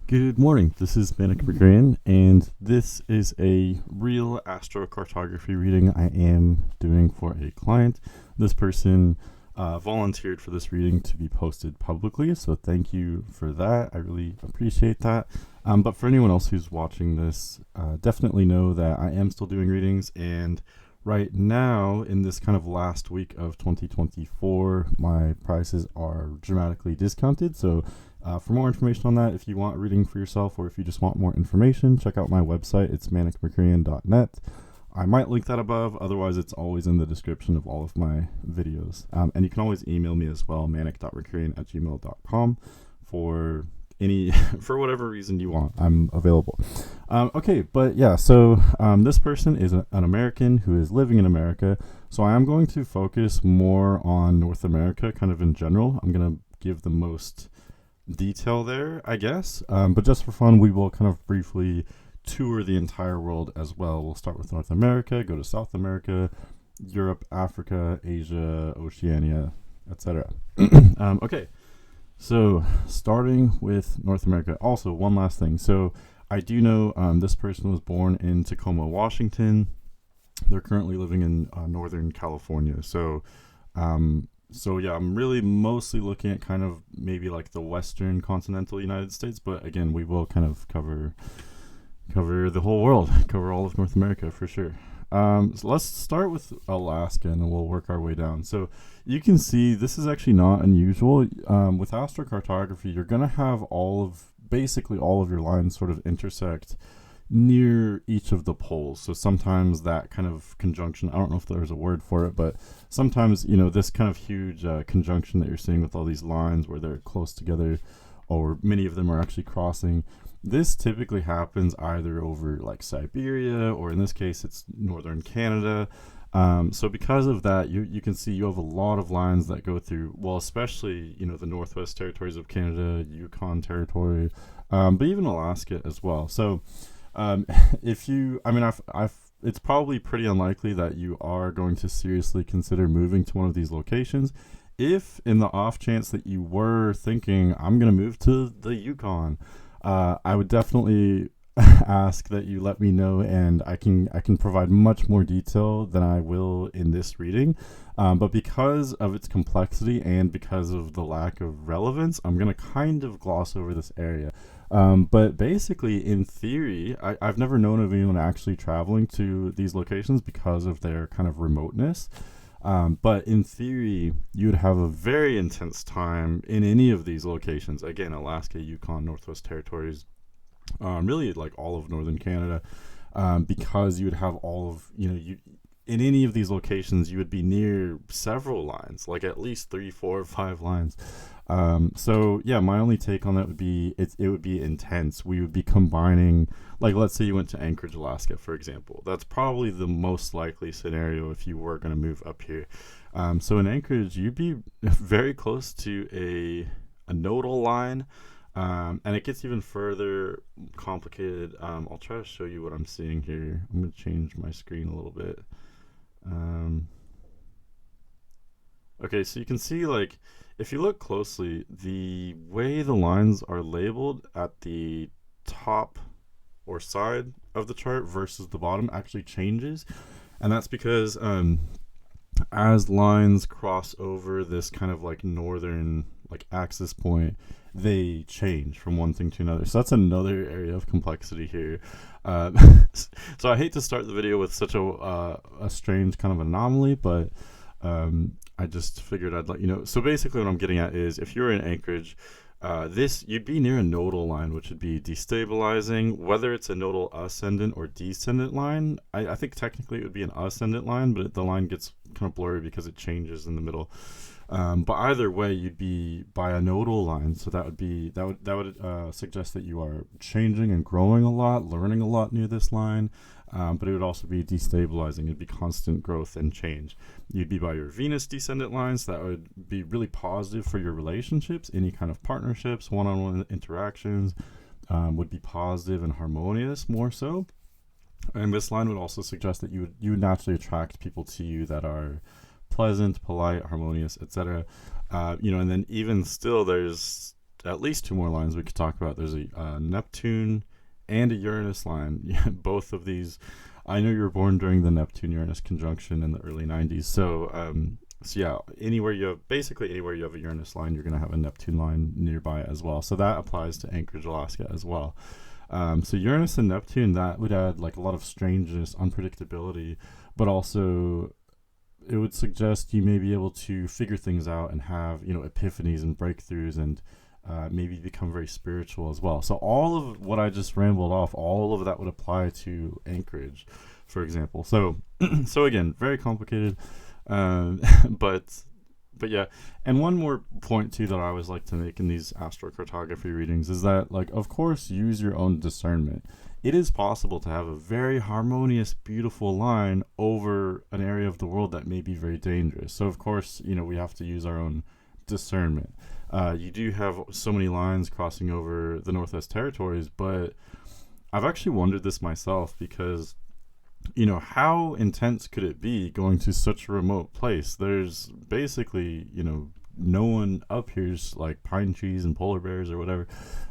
Good morning. This is manic.mercurian, and this is a real astrocartography reading I am doing for a client. This person volunteered for this reading to be posted publicly, so thank you for that. I really appreciate that. But for anyone else who's watching this, definitely know that I am still doing readings, and right now, in this kind of last week of 2024, my prices are dramatically discounted. So for more information on that, if you want a reading for yourself or if you just want more information, check out my website. It's manic.mercurian.net. I might link that above. Otherwise, it's always in the description of all of my videos. And you can always email me as well, manic.mercurian@gmail.com for any for whatever reason you want. I'm available. Okay, but yeah, so this person is an American who is living in America. So I am going to focus more on North America, kind of in general. I'm going to give the most detail there, I guess. But just for fun, we will kind of briefly tour the entire world as well. We'll start with North America, go to South America, Europe, Africa, Asia, Oceania, etc. Okay, so starting with North America. Also, one last thing. So I do know this person was born in Tacoma, Washington. They're currently living in Northern California. So yeah, I'm really mostly looking at kind of maybe like the Western continental United States, but again, we will kind of cover the whole world, cover all of North America for sure. So let's start with Alaska and then we'll work our way down. So you can see this is actually not unusual. With astrocartography, you're going to have basically all of your lines sort of intersect near each of the poles. So sometimes that kind of conjunction, I don't know if there's a word for it, but sometimes, this kind of huge conjunction that you're seeing with all these lines where they're close together or many of them are actually crossing, this typically happens either over like Siberia or in this case it's northern Canada. So because of that, you can see you have a lot of lines that go through, well, especially, the Northwest Territories of Canada, Yukon Territory, but even Alaska as well. So if you, I mean, it's probably pretty unlikely that you are going to seriously consider moving to one of these locations. If in the off chance that you were thinking, I'm going to move to the Yukon, I would definitely ask that you let me know, and I can provide much more detail than I will in this reading. But because of its complexity and because of the lack of relevance, I'm going to kind of gloss over this area. But basically, in theory, I've never known of anyone actually traveling to these locations because of their kind of remoteness. But in theory, you'd have a very intense time in any of these locations. Again, Alaska, Yukon, Northwest Territories, really like all of northern Canada, because you would have all of, in any of these locations, you would be near several lines, like at least 3, 4, 5 lines. So yeah, my only take on that would be it would be intense. We would be combining, like let's say you went to Anchorage, Alaska, for example. That's probably the most likely scenario if you were going to move up here. So in Anchorage, you'd be very close to a nodal line, and it gets even further complicated. I'll try to show you what I'm seeing here. I'm going to change my screen a little bit. Okay, so you can see, like, if you look closely, the way the lines are labeled at the top or side of the chart versus the bottom actually changes. And that's because as lines cross over this kind of like northern like axis point, they change from one thing to another. So that's another area of complexity here. So I hate to start the video with such a strange kind of anomaly, but I just figured I'd let you know. So basically what I'm getting at is if you're in Anchorage, you'd be near a nodal line, which would be destabilizing. Whether it's a nodal ascendant or descendant line, I think technically it would be an ascendant line, but the line gets kind of blurry because it changes in the middle. But either way, you'd be by a nodal line, so that would suggest that you are changing and growing a lot, learning a lot near this line. But it would also be destabilizing. It'd be constant growth and change. You'd be by your Venus descendant lines. That would be really positive for your relationships. Any kind of partnerships, one-on-one interactions would be positive and harmonious more so. And this line would also suggest that you would naturally attract people to you that are pleasant, polite, harmonious, etc. And then even still, there's at least two more lines we could talk about. There's a Neptune and a Uranus line. Yeah, both of these. I know you were born during the Neptune-Uranus conjunction in the early 90s. So yeah, anywhere you have a Uranus line, you're going to have a Neptune line nearby as well. So that applies to Anchorage, Alaska as well. So Uranus and Neptune, that would add like a lot of strangeness, unpredictability, but also it would suggest you may be able to figure things out and have, epiphanies and breakthroughs and maybe become very spiritual as well. So all of what I just rambled off, all of that would apply to Anchorage, for example. So, so again, very complicated, but yeah. And one more point too that I always like to make in these astrocartography readings is that, like, of course, use your own discernment. It is possible to have a very harmonious, beautiful line over an area of the world that may be very dangerous. So of course, we have to use our own discernment. You do have so many lines crossing over the Northwest Territories, but I've actually wondered this myself because, how intense could it be going to such a remote place? There's basically, no one up here's like pine trees and polar bears or whatever.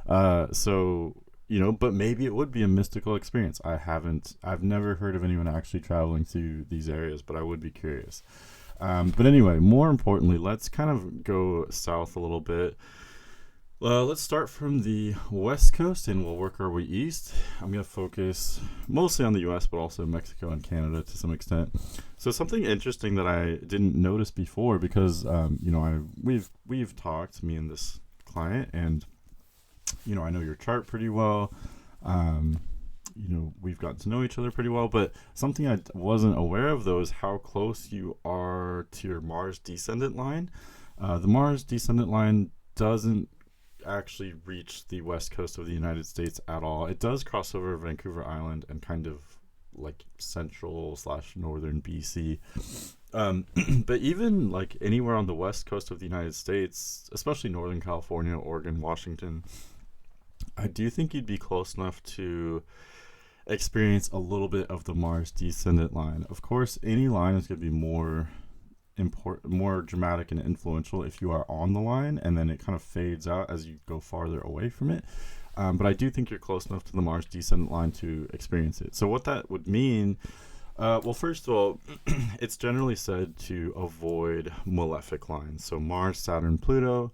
But maybe it would be a mystical experience. I've never heard of anyone actually traveling to these areas, but I would be curious. But anyway, more importantly, let's kind of go south a little bit. Let's start from the west coast and we'll work our way east. I'm going to focus mostly on the US, but also Mexico and Canada to some extent. So something interesting that I didn't notice before because, we've talked, me and this client, and, I know your chart pretty well. We've gotten to know each other pretty well, but something I wasn't aware of, though, is how close you are to your Mars descendant line. The Mars descendant line doesn't actually reach the west coast of the United States at all. It does cross over Vancouver Island and kind of like central/northern BC. But even like anywhere on the west coast of the United States, especially Northern California, Oregon, Washington, I do think you'd be close enough to experience a little bit of the Mars descendant line. Of course, any line is going to be more dramatic and influential if you are on the line, and then it kind of fades out as you go farther away from it. But I do think you're close enough to the Mars descendant line to experience it. So what that would mean, well, first of all, it's generally said to avoid malefic lines. So Mars, Saturn, Pluto,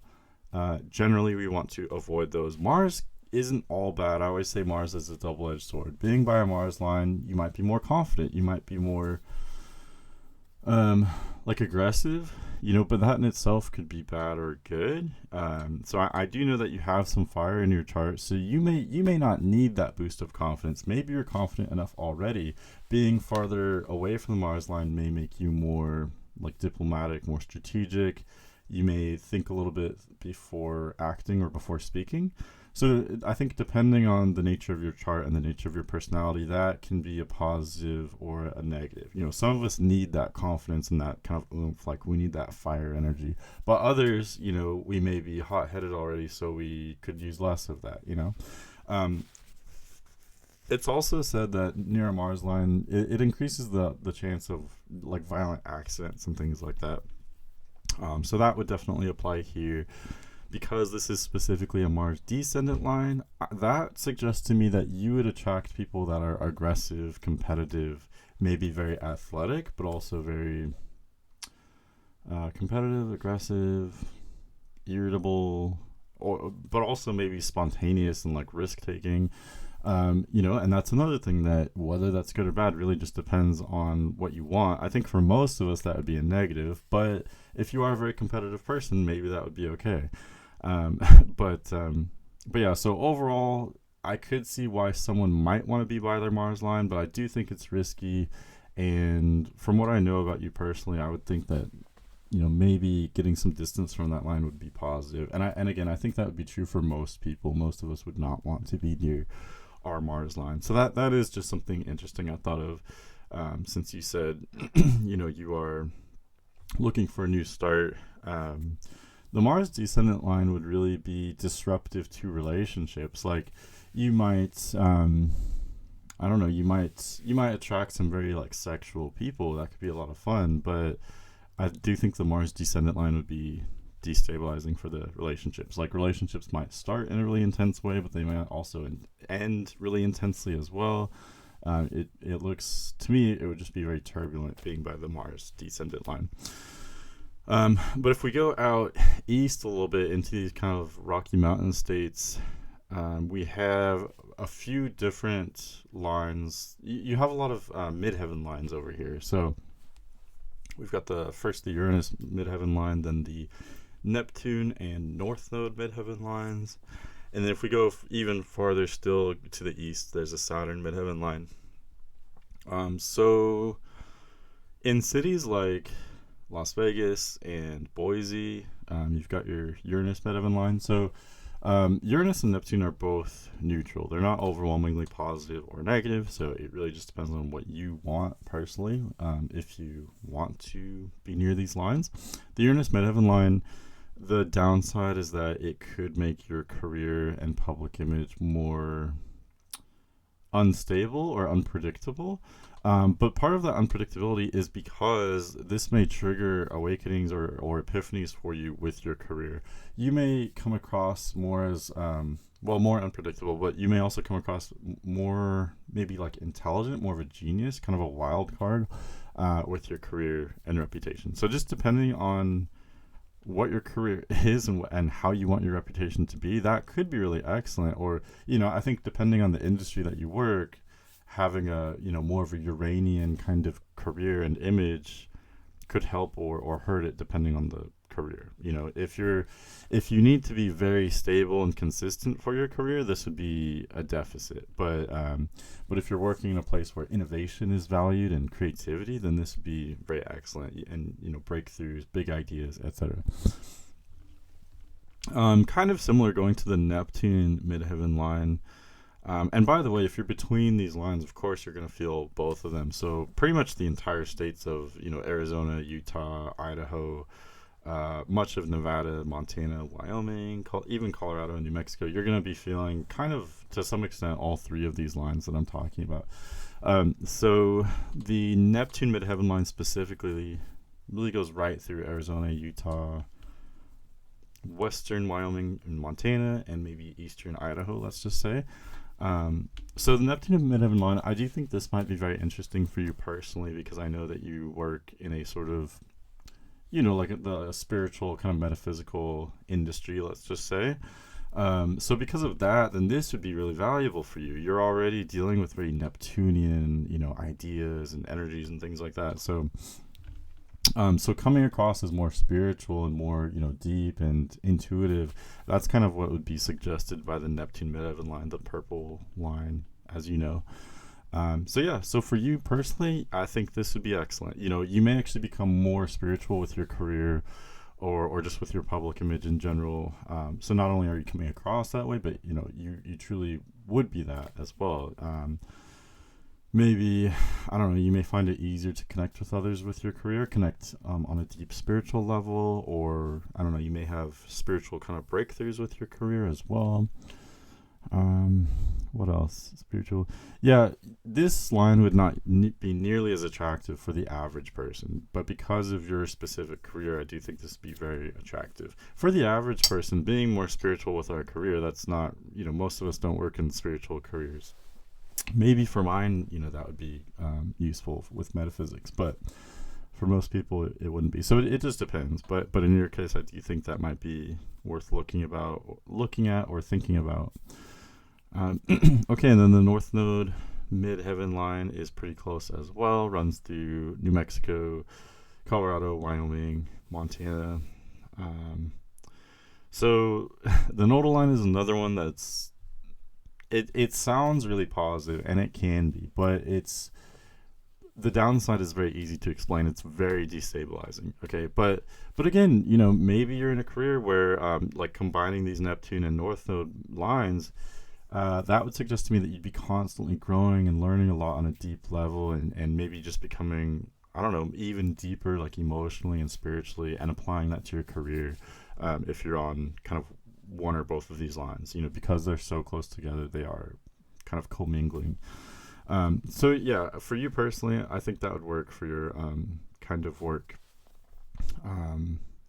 generally we want to avoid those. Mars isn't all bad. I always say Mars is a double-edged sword. Being by a Mars line, you might be more confident. You might be more aggressive, but that in itself could be bad or good. So I do know that you have some fire in your chart, so you may not need that boost of confidence. Maybe you're confident enough already. Being farther away from the Mars line may make you more like diplomatic, more strategic. You may think a little bit before acting or before speaking. So I think depending on the nature of your chart and the nature of your personality, that can be a positive or a negative. Some of us need that confidence and that kind of oomph, like we need that fire energy. But others, we may be hot-headed already, so we could use less of that, It's also said that near a Mars line, it increases the chance of like violent accidents and things like that. So that would definitely apply here. Because this is specifically a Mars descendant line, that suggests to me that you would attract people that are aggressive, competitive, maybe very athletic, but also very competitive, aggressive, irritable, but also maybe spontaneous and like risk-taking. And that's another thing that whether that's good or bad really just depends on what you want. I think for most of us that would be a negative, but if you are a very competitive person, maybe that would be okay. But yeah, so overall, I could see why someone might want to be by their Mars line, but I do think it's risky. And from what I know about you personally, I would think that, maybe getting some distance from that line would be positive. And again, I think that would be true for most people. Most of us would not want to be near our Mars line. So that is just something interesting I thought of, since you said, you are looking for a new start. The Mars descendant line would really be disruptive to relationships. Like you might, I don't know, you might attract some very like sexual people. That could be a lot of fun, but I do think the Mars descendant line would be destabilizing for the relationships. Like, relationships might start in a really intense way, but they might also end really intensely as well. It looks to me it would just be very turbulent being by the Mars descendant line. But if we go out east a little bit into these kind of Rocky Mountain states, we have a few different lines. You have a lot of midheaven lines over here. So we've got the Uranus midheaven line, then the Neptune and North Node midheaven lines. And then if we go even farther still to the east, there's a Saturn midheaven line. So in cities like Las Vegas and Boise, you've got your Uranus midheaven line. So Uranus and Neptune are both neutral. They're not overwhelmingly positive or negative, so it really just depends on what you want personally, if you want to be near these lines. The Uranus midheaven line, the downside is that it could make your career and public image more unstable or unpredictable. But part of that unpredictability is because this may trigger awakenings or epiphanies for you with your career. You may come across more as, more unpredictable, but you may also come across more maybe like intelligent, more of a genius, kind of a wild card with your career and reputation. So just depending on what your career is and how you want your reputation to be, that could be really excellent. Or, I think depending on the industry that you work, having a, more of a Uranian kind of career and image could help or hurt it depending on the career. If you need to be very stable and consistent for your career, this would be a deficit. But if you're working in a place where innovation is valued and creativity, then this would be very excellent, and breakthroughs, big ideas, etc. Kind of similar going to the Neptune midheaven line. And by the way, if you're between these lines, of course, you're going to feel both of them. So pretty much the entire states of, Arizona, Utah, Idaho, much of Nevada, Montana, Wyoming, even Colorado and New Mexico, you're going to be feeling kind of, to some extent, all three of these lines that I'm talking about. So the Neptune midheaven line specifically really goes right through Arizona, Utah, western Wyoming and Montana, and maybe eastern Idaho, let's just say. So the Neptune midheaven line, I do think this might be very interesting for you personally, because I know that you work in a sort of, like a spiritual kind of metaphysical industry, let's just say. So because of that, then this would be really valuable for you. You're already dealing with very Neptunian, ideas and energies and things like that. So coming across as more spiritual and more, deep and intuitive, that's kind of what would be suggested by the Neptune midheaven line, the purple line, as you know. So for you personally, I think this would be excellent. You may actually become more spiritual with your career or just with your public image in general. So not only are you coming across that way, but, you truly would be that as well. Maybe, I don't know, you may find it easier to connect with others with your career, connect on a deep spiritual level, or, I don't know, you may have spiritual kind of breakthroughs with your career as well. What else? Spiritual. Yeah, this line would not be nearly as attractive for the average person, but because of your specific career, I do think this would be very attractive. For the average person, being more spiritual with our career, that's not, most of us don't work in spiritual careers. Maybe for mine, that would be useful with metaphysics, but for most people, it wouldn't be. So it just depends. But in your case, I do think that might be worth looking at, or thinking about. Okay, and then the North Node midheaven line is pretty close as well. Runs through New Mexico, Colorado, Wyoming, Montana. So the nodal line is another one that's. It sounds really positive, and it can be, but the downside is very easy to explain. It's very destabilizing. Okay, but again, maybe you're in a career where like combining these Neptune and North Node lines, that would suggest to me that you'd be constantly growing and learning a lot on a deep level, and maybe just becoming, I don't know, even deeper, like emotionally and spiritually, and applying that to your career, if you're on kind of one or both of these lines, because they're so close together, they are kind of commingling. So yeah, for you personally, I think that would work for your kind of work.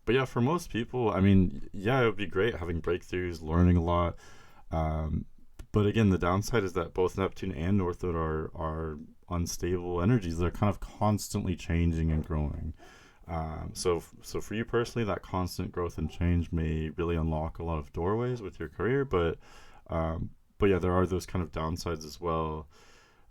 But yeah, for most people, I mean, yeah, it would be great having breakthroughs, learning a lot. Um, but again, the downside is that both Neptune and North Node are unstable energies. They're kind of constantly changing and growing. So for you personally, that constant growth and change may really unlock a lot of doorways with your career. But yeah, there are those kind of downsides as well.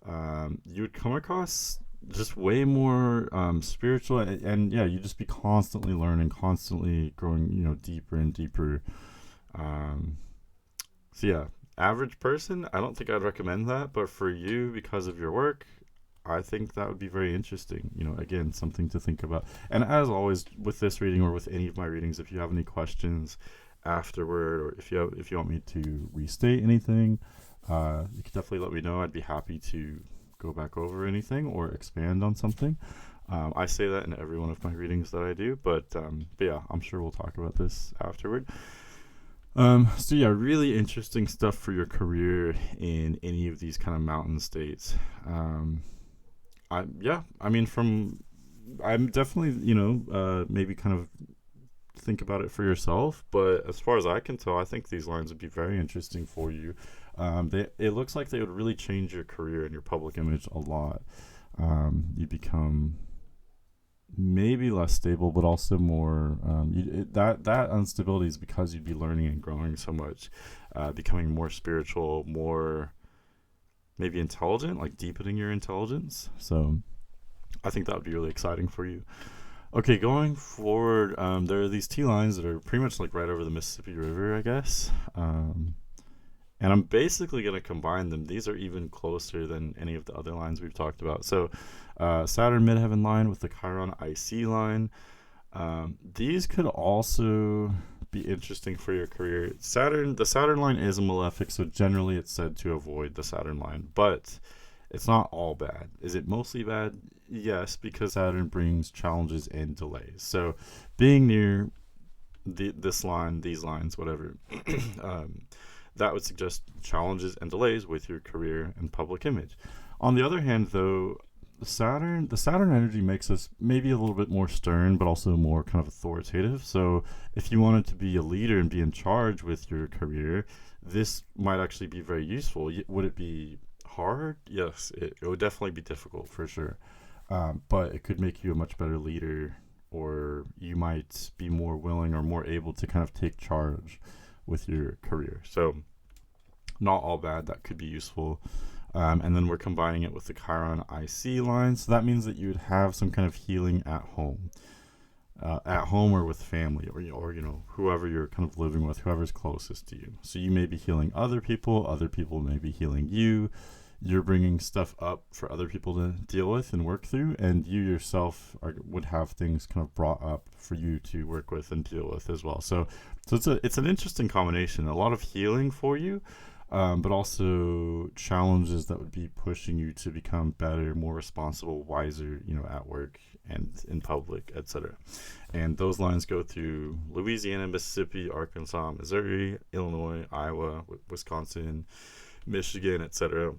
You would come across just way more spiritual, and yeah, you just be constantly learning, constantly growing, deeper and deeper. Um, so yeah, average person, I don't think I'd recommend that, but for you, because of your work, I think that would be very interesting. Again, something to think about. And as always, with this reading or with any of my readings, if you have any questions afterward, or if you want me to restate anything, you can definitely let me know. I'd be happy to go back over anything or expand on something. I say that in every one of my readings that I do, but yeah, I'm sure we'll talk about this afterward. So yeah, really interesting stuff for your career in any of these kind of mountain states. I mean, I'm definitely, maybe kind of think about it for yourself. But as far as I can tell, I think these lines would be very interesting for you. It looks like they would really change your career and your public image a lot. You become maybe less stable, but also more. That instability is because you'd be learning and growing so much, becoming more spiritual, more maybe intelligent, like deepening your intelligence. So I think that would be really exciting for you. Okay, going forward, there are these T lines that are pretty much like right over the Mississippi River, I guess. And I'm basically going to combine them. These are even closer than any of the other lines we've talked about. So Saturn midheaven line with the Chiron IC line. These could also be interesting for your career. The Saturn line is a malefic, so generally it's said to avoid the Saturn line, but it's not all bad. Is it mostly bad? Yes, because Saturn brings challenges and delays. So being near this line, these lines, whatever, that would suggest challenges and delays with your career and public image. On the other hand, though, the Saturn energy makes us maybe a little bit more stern, but also more kind of authoritative. So if you wanted to be a leader and be in charge with your career, this might actually be very useful. Would it be hard? Yes, it would definitely be difficult for sure. But it could make you a much better leader, or you might be more willing or more able to kind of take charge with your career. So not all bad. That could be useful. And then we're combining it with the Chiron IC line. So that means that you would have some kind of healing at home or with family, or whoever you're kind of living with, whoever's closest to you. So you may be healing other people may be healing you. You're bringing stuff up for other people to deal with and work through, and you yourself would have things kind of brought up for you to work with and deal with as well. So it's an interesting combination. A lot of healing for you, but also challenges that would be pushing you to become better, more responsible, wiser, at work and in public, etc. And those lines go through Louisiana, Mississippi, Arkansas, Missouri, Illinois, Iowa, Wisconsin, Michigan, etc.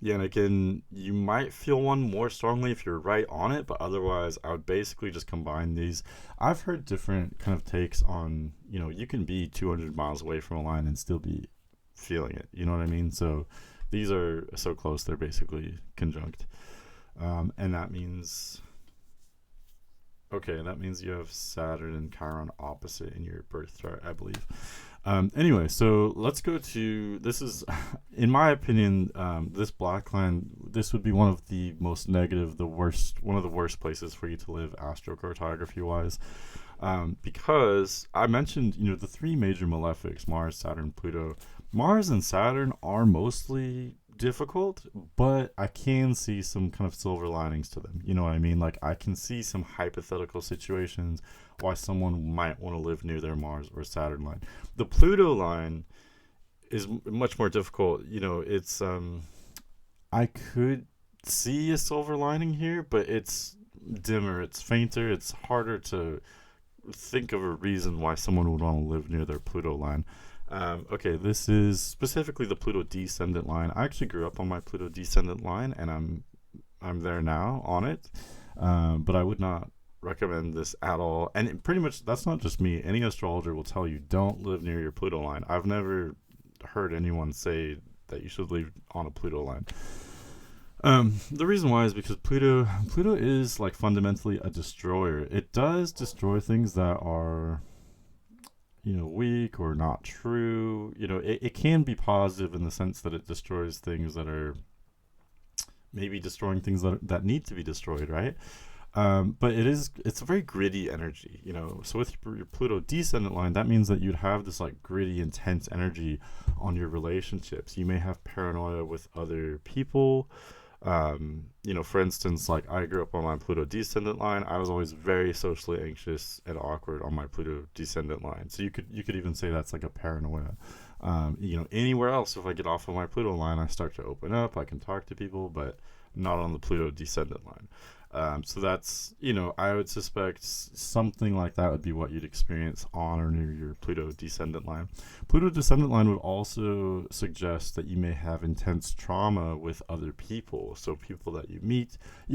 Yeah, and again, you might feel one more strongly if you're right on it, but otherwise I would basically just combine these. I've heard different kind of takes on, you can be 200 miles away from a line and still be feeling it, you know what I mean? So these are so close, they're basically conjunct. And that means you have Saturn and Chiron opposite in your birth chart, I believe. Anyway, so let's go to, this is, in my opinion, this black line, this would be one of the most negative, one of the worst places for you to live astrocartography wise. Because I mentioned, the three major malefics, Mars, Saturn, Pluto. Mars and Saturn are mostly difficult, but I can see some kind of silver linings to them. You know what I mean? Like, I can see some hypothetical situations why someone might want to live near their Mars or Saturn line. The Pluto line is much more difficult. It's I could see a silver lining here, but it's dimmer, it's fainter, it's harder to think of a reason why someone would want to live near their Pluto line. Okay, this is specifically the Pluto descendant line. I actually grew up on my Pluto descendant line, and I'm there now on it. But I would not recommend this at all. And pretty much, that's not just me. Any astrologer will tell you don't live near your Pluto line. I've never heard anyone say that you should live on a Pluto line. The reason why is because Pluto is like fundamentally a destroyer. It does destroy things that are, weak or not true. It can be positive in the sense that it destroys things that are maybe destroying things that need to be destroyed, right? But it's a very gritty energy, So with your Pluto descendant line, that means that you'd have this like gritty, intense energy on your relationships. You may have paranoia with other people. For instance, like I grew up on my Pluto descendant line. I was always very socially anxious and awkward on my Pluto descendant line. So you could even say that's like a paranoia. Anywhere else, if I get off of my Pluto line, I start to open up. I can talk to people, but not on the Pluto descendant line. So that's, I would suspect something like that would be what you'd experience on or near your Pluto descendant line. Pluto descendant line would also suggest that you may have intense trauma with other people. So people that you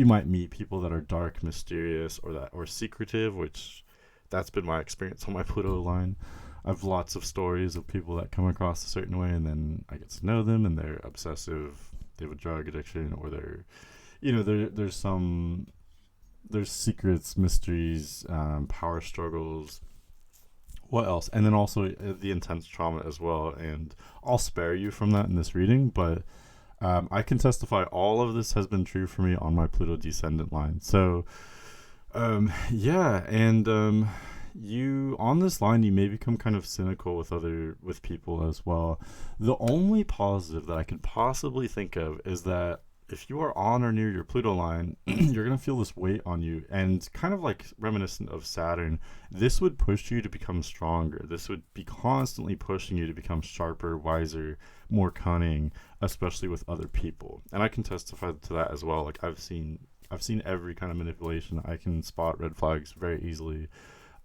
might meet people that are dark, mysterious, or secretive, which that's been my experience on my Pluto line. I have lots of stories of people that come across a certain way, and then I get to know them, and they're obsessive, they have a drug addiction, or they're there's secrets, mysteries, power struggles. What else? And then also the intense trauma as well. And I'll spare you from that in this reading, but I can testify all of this has been true for me on my Pluto descendant line. So, you on this line, you may become kind of cynical with people as well. The only positive that I could possibly think of is that if you are on or near your Pluto line, you're going to feel this weight on you, and kind of like reminiscent of Saturn, this would push you to become stronger. This would be constantly pushing you to become sharper, wiser, more cunning, especially with other people. And I can testify to that as well. Like I've seen every kind of manipulation. I can spot red flags very easily.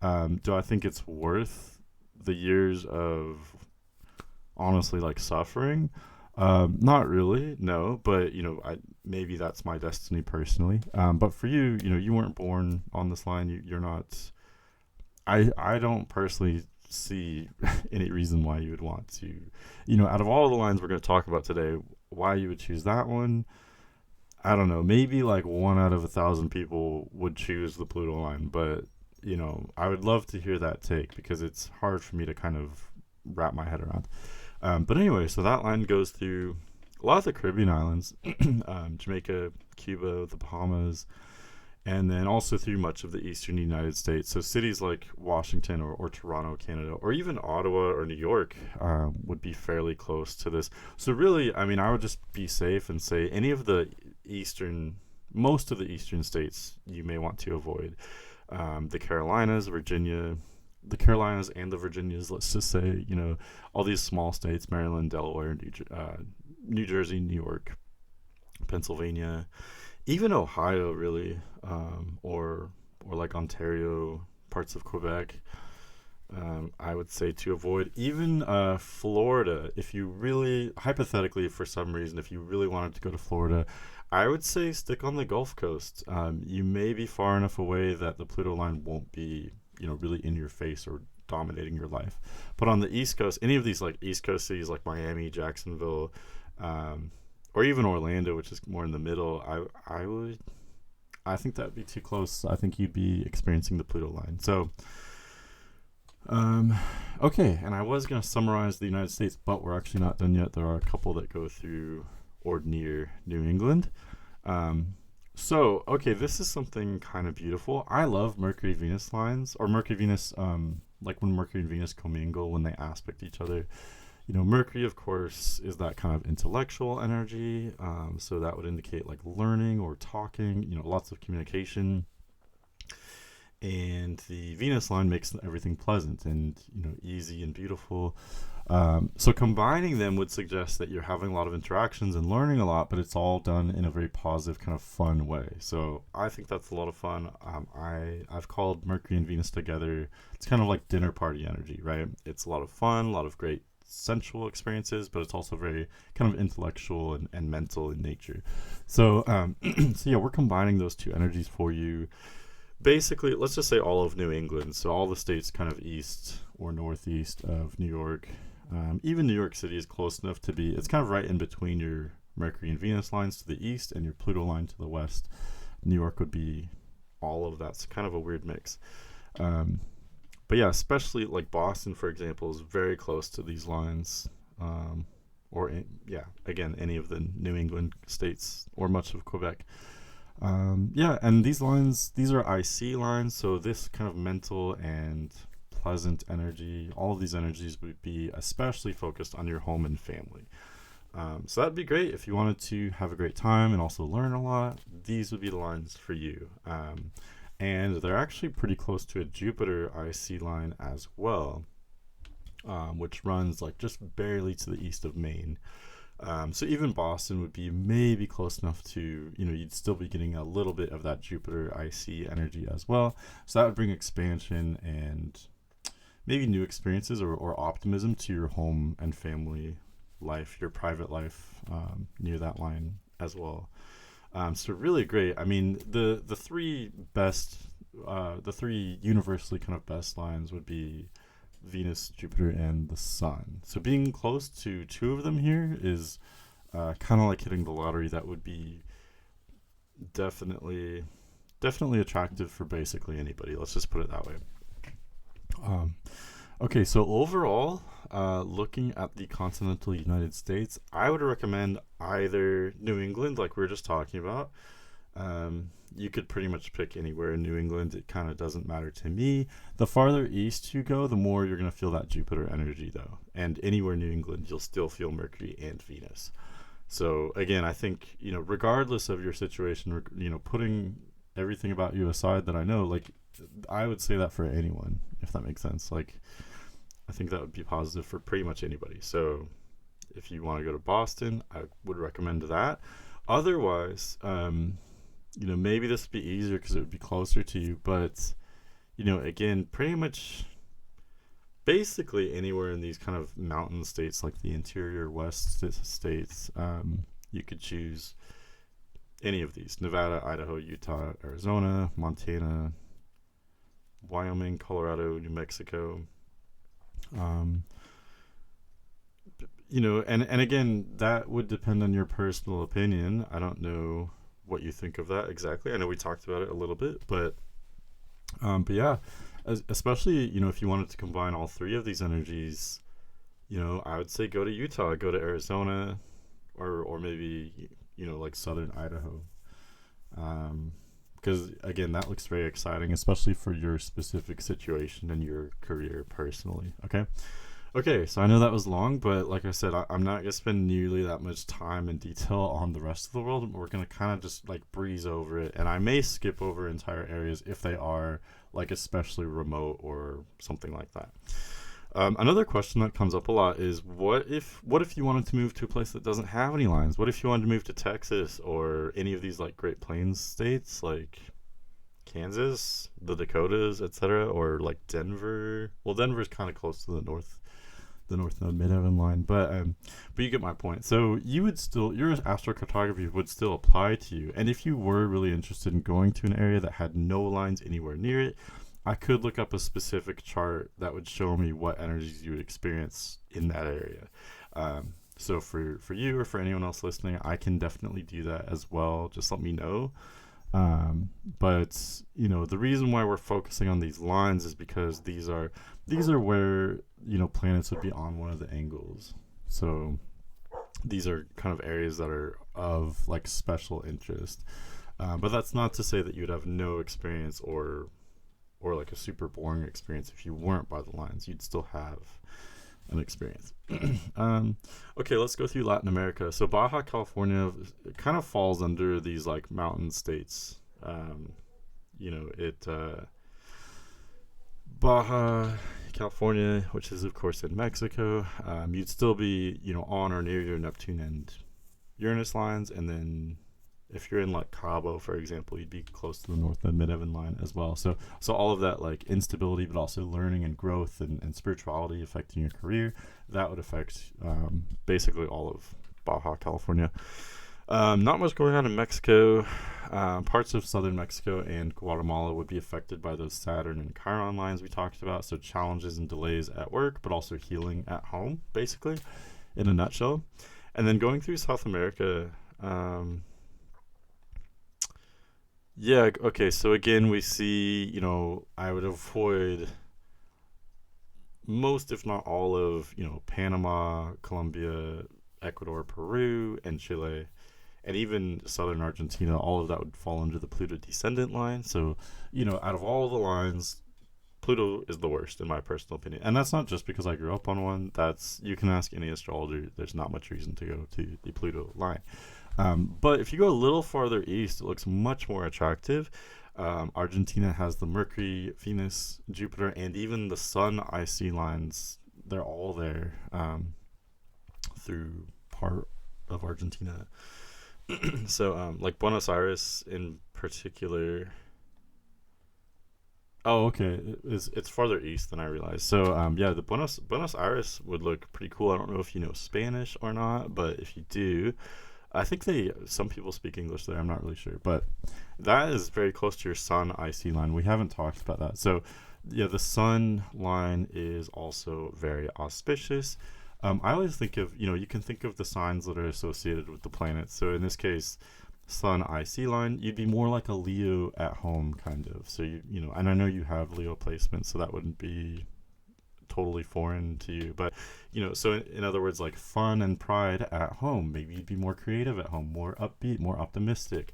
Do I think it's worth the years of honestly like suffering? Not really, no, but maybe that's my destiny personally. But for you, you weren't born on this line. You're not. I don't personally see any reason why you would want to. Out of all the lines we're going to talk about today, why you would choose that one, I don't know. Maybe like 1 out of 1,000 people would choose the Pluto line, but I would love to hear that take because it's hard for me to kind of wrap my head around. But anyway, so that line goes through a lot of the Caribbean islands, Jamaica, Cuba, the Bahamas, and then also through much of the eastern United States. So cities like Washington or Toronto, Canada, or even Ottawa or New York would be fairly close to this. So really, I would just be safe and say any of most of the eastern states you may want to avoid. The Carolinas, Virginia, the Carolinas and the Virginias, let's just say, all these small states, Maryland, Delaware, New Jersey, New York, Pennsylvania, even Ohio, really, or like Ontario, parts of Quebec, I would say to avoid. Even Florida, if you really, hypothetically, for some reason, if you really wanted to go to Florida, I would say stick on the Gulf Coast. You may be far enough away that the Pluto line won't be really in your face or dominating your life. But on the East Coast, any of these like East Coast cities like Miami, Jacksonville, or even Orlando, which is more in the middle, I think that'd be too close. I think you'd be experiencing the Pluto line. So, okay, and I was going to summarize the United States, but we're actually not done yet. There are a couple that go through or near New England. So, okay, this is something kind of beautiful. I love Mercury-Venus lines, or Mercury-Venus, like when Mercury and Venus commingle, when they aspect each other. Mercury, of course, is that kind of intellectual energy. So that would indicate like learning or talking, lots of communication. And the Venus line makes everything pleasant and, easy and beautiful. So combining them would suggest that you're having a lot of interactions and learning a lot, but it's all done in a very positive, kind of fun way. So I think that's a lot of fun. I've called Mercury and Venus together. It's kind of like dinner party energy, right? It's a lot of fun, a lot of great sensual experiences, but it's also very kind of intellectual and mental in nature. So, so yeah, we're combining those two energies for you. basically, let's just say all of New England. So all the states kind of east or northeast of New York. Even New York City is close enough to be, it's kind of right in between your Mercury and Venus lines to the east and your Pluto line to the west. New York would be all of that's kind of a weird mix. Um, but yeah, especially like Boston, for example, is very close to these lines. Yeah, again, any of the New England states or much of Quebec. Yeah, and these lines, these are IC lines, so this kind of mental and pleasant energy, all of these energies would be especially focused on your home and family. So that'd be great if you wanted to have a great time and also learn a lot. These would be the lines for you. And they're actually pretty close to a Jupiter IC line as well, which runs like just barely to the east of Maine. So even Boston would be maybe close enough to, you'd still be getting a little bit of that Jupiter IC energy as well. So that would bring expansion and maybe new experiences or optimism to your home and family life, your private life, near that line as well. So really great. I mean, the three best, the three universally kind of best lines would be Venus, Jupiter, and the Sun. So being close to two of them here is kind of like hitting the lottery. That would be definitely attractive for basically anybody. Let's just put it that way. Okay, so overall, looking at the continental United States, I would recommend either New England, like we were just talking about. You could pretty much pick anywhere in New England. It kind of doesn't matter to me. The farther east you go, the more you're going to feel that Jupiter energy, though. And anywhere in New England, you'll still feel Mercury and Venus. So again, I think, regardless of your situation, putting everything about you aside that I know, like, I would say that for anyone, if that makes sense. Like, I think that would be positive for pretty much anybody. So if you want to go to Boston, I would recommend that. Otherwise, maybe this would be easier because it would be closer to you. But, again, pretty much basically anywhere in these kind of mountain states like the interior west states, you could choose any of these: Nevada, Idaho, Utah, Arizona, Montana, Wyoming, Colorado, New Mexico. And again, that would depend on your personal opinion. I don't know what you think of that exactly. I know we talked about it a little bit, but yeah, especially, if you wanted to combine all three of these energies, I would say go to Utah, go to Arizona, or maybe, like southern Idaho. Because again, that looks very exciting, especially for your specific situation and your career personally. Okay, so I know that was long, but like I said, I'm not going to spend nearly that much time and detail on the rest of the world. We're going to kind of just like breeze over it, and I may skip over entire areas if they are like especially remote or something like that. Another question that comes up a lot is what if you wanted to move to a place that doesn't have any lines? What if you wanted to move to Texas or any of these like Great Plains states like Kansas, the Dakotas, etc., or like Denver? Well, Denver's kind of close to the north midheaven line, but you get my point. So your astrocartography would still apply to you, and if you were really interested in going to an area that had no lines anywhere near it, I could look up a specific chart that would show me what energies you would experience in that area. So for you or for anyone else listening, I can definitely do that as well. Just let me know. But the reason why we're focusing on these lines is because these are where planets would be on one of the angles. So these are kind of areas that are of like special interest. But that's not to say that you'd have no experience or like a super boring experience if you weren't by the lines. You'd still have an experience. Okay, let's go through Latin America. So Baja California kind of falls under these like mountain states. Baja California, which is of course in Mexico, you'd still be on or near your Neptune and Uranus lines, and then if you're in like Cabo, for example, you'd be close to the north and midheaven line as well. So all of that like instability, but also learning and growth and spirituality affecting your career, that would affect basically all of Baja California. Not much going on in Mexico. Parts of southern Mexico and Guatemala would be affected by those Saturn and Chiron lines we talked about. So challenges and delays at work, but also healing at home, basically, in a nutshell. And then going through South America. Yeah, okay, so again, we see, I would avoid most, if not all, of, Panama, Colombia, Ecuador, Peru, and Chile, and even southern Argentina. All of that would fall under the Pluto descendant line. So, out of all the lines, Pluto is the worst in my personal opinion. And that's not just because I grew up on one. You can ask any astrologer. There's not much reason to go to the Pluto line. But if you go a little farther east, it looks much more attractive. Argentina has the Mercury, Venus, Jupiter, and even the Sun IC lines. They're all there through part of Argentina. So, like Buenos Aires in particular. Oh, okay. It's farther east than I realized. So, yeah, the Buenos Aires would look pretty cool. I don't know if you know Spanish or not, but if you do, I think some people speak English there. I'm not really sure, but that is very close to your Sun IC line. We haven't talked about that. So, yeah, the Sun line is also very auspicious. I always think of, you can think of the signs that are associated with the planets. So in this case, Sun IC line, you'd be more like a Leo at home, kind of. So and I know you have Leo placement, so that wouldn't be totally foreign to you. But so in other words, like fun and pride at home. Maybe you'd be more creative at home, more upbeat, more optimistic.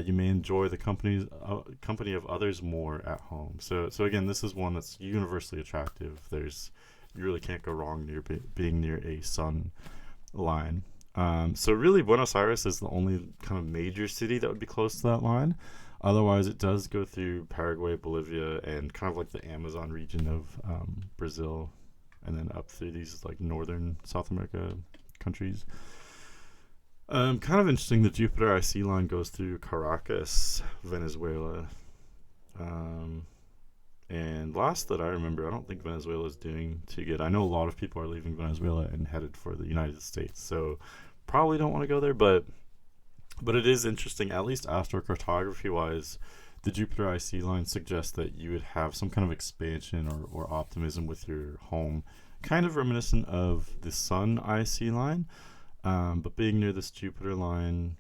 You may enjoy the company of others more at home. So again, this is one that's universally attractive. You really can't go wrong being near a sun line. So really, Buenos Aires is the only kind of major city that would be close to that line. Otherwise, it does go through Paraguay, Bolivia, and kind of like the Amazon region of Brazil, and then up through these like northern South America countries. Kind of interesting, the Jupiter IC line goes through Caracas, Venezuela. And last that I remember, I don't think Venezuela is doing too good. I know a lot of people are leaving Venezuela and headed for the United States, so probably don't want to go there, but it is interesting, at least astrocartography wise. The Jupiter IC line suggests that you would have some kind of expansion or optimism with your home, kind of reminiscent of the Sun IC line, but being near this Jupiter line,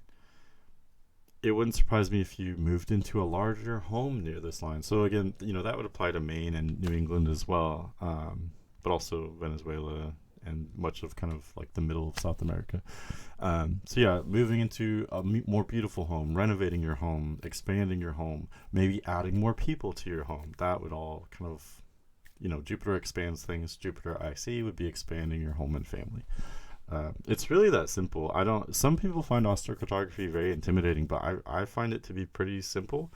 it wouldn't surprise me if you moved into a larger home near this line. So again, that would apply to Maine and New England as well, but also Venezuela and much of kind of like the middle of South America. So yeah, moving into a more beautiful home, renovating your home, expanding your home, maybe adding more people to your home. That would all kind of, Jupiter expands things. Jupiter IC would be expanding your home and family. It's really that simple. Some people find astrocartography very intimidating, but I find it to be pretty simple.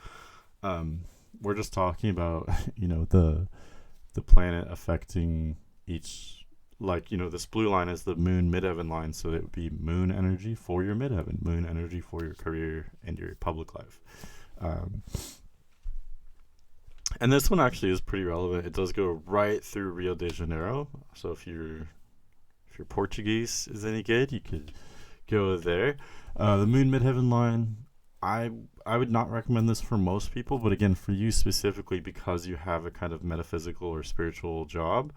We're just talking about, the planet affecting each, like, this blue line is the moon midheaven line, so it would be moon energy for your midheaven, moon energy for your career and your public life. And this one actually is pretty relevant. It does go right through Rio de Janeiro, so if your Portuguese is any good, you could go there. The moon midheaven line, I would not recommend this for most people, but again, for you specifically, because you have a kind of metaphysical or spiritual job,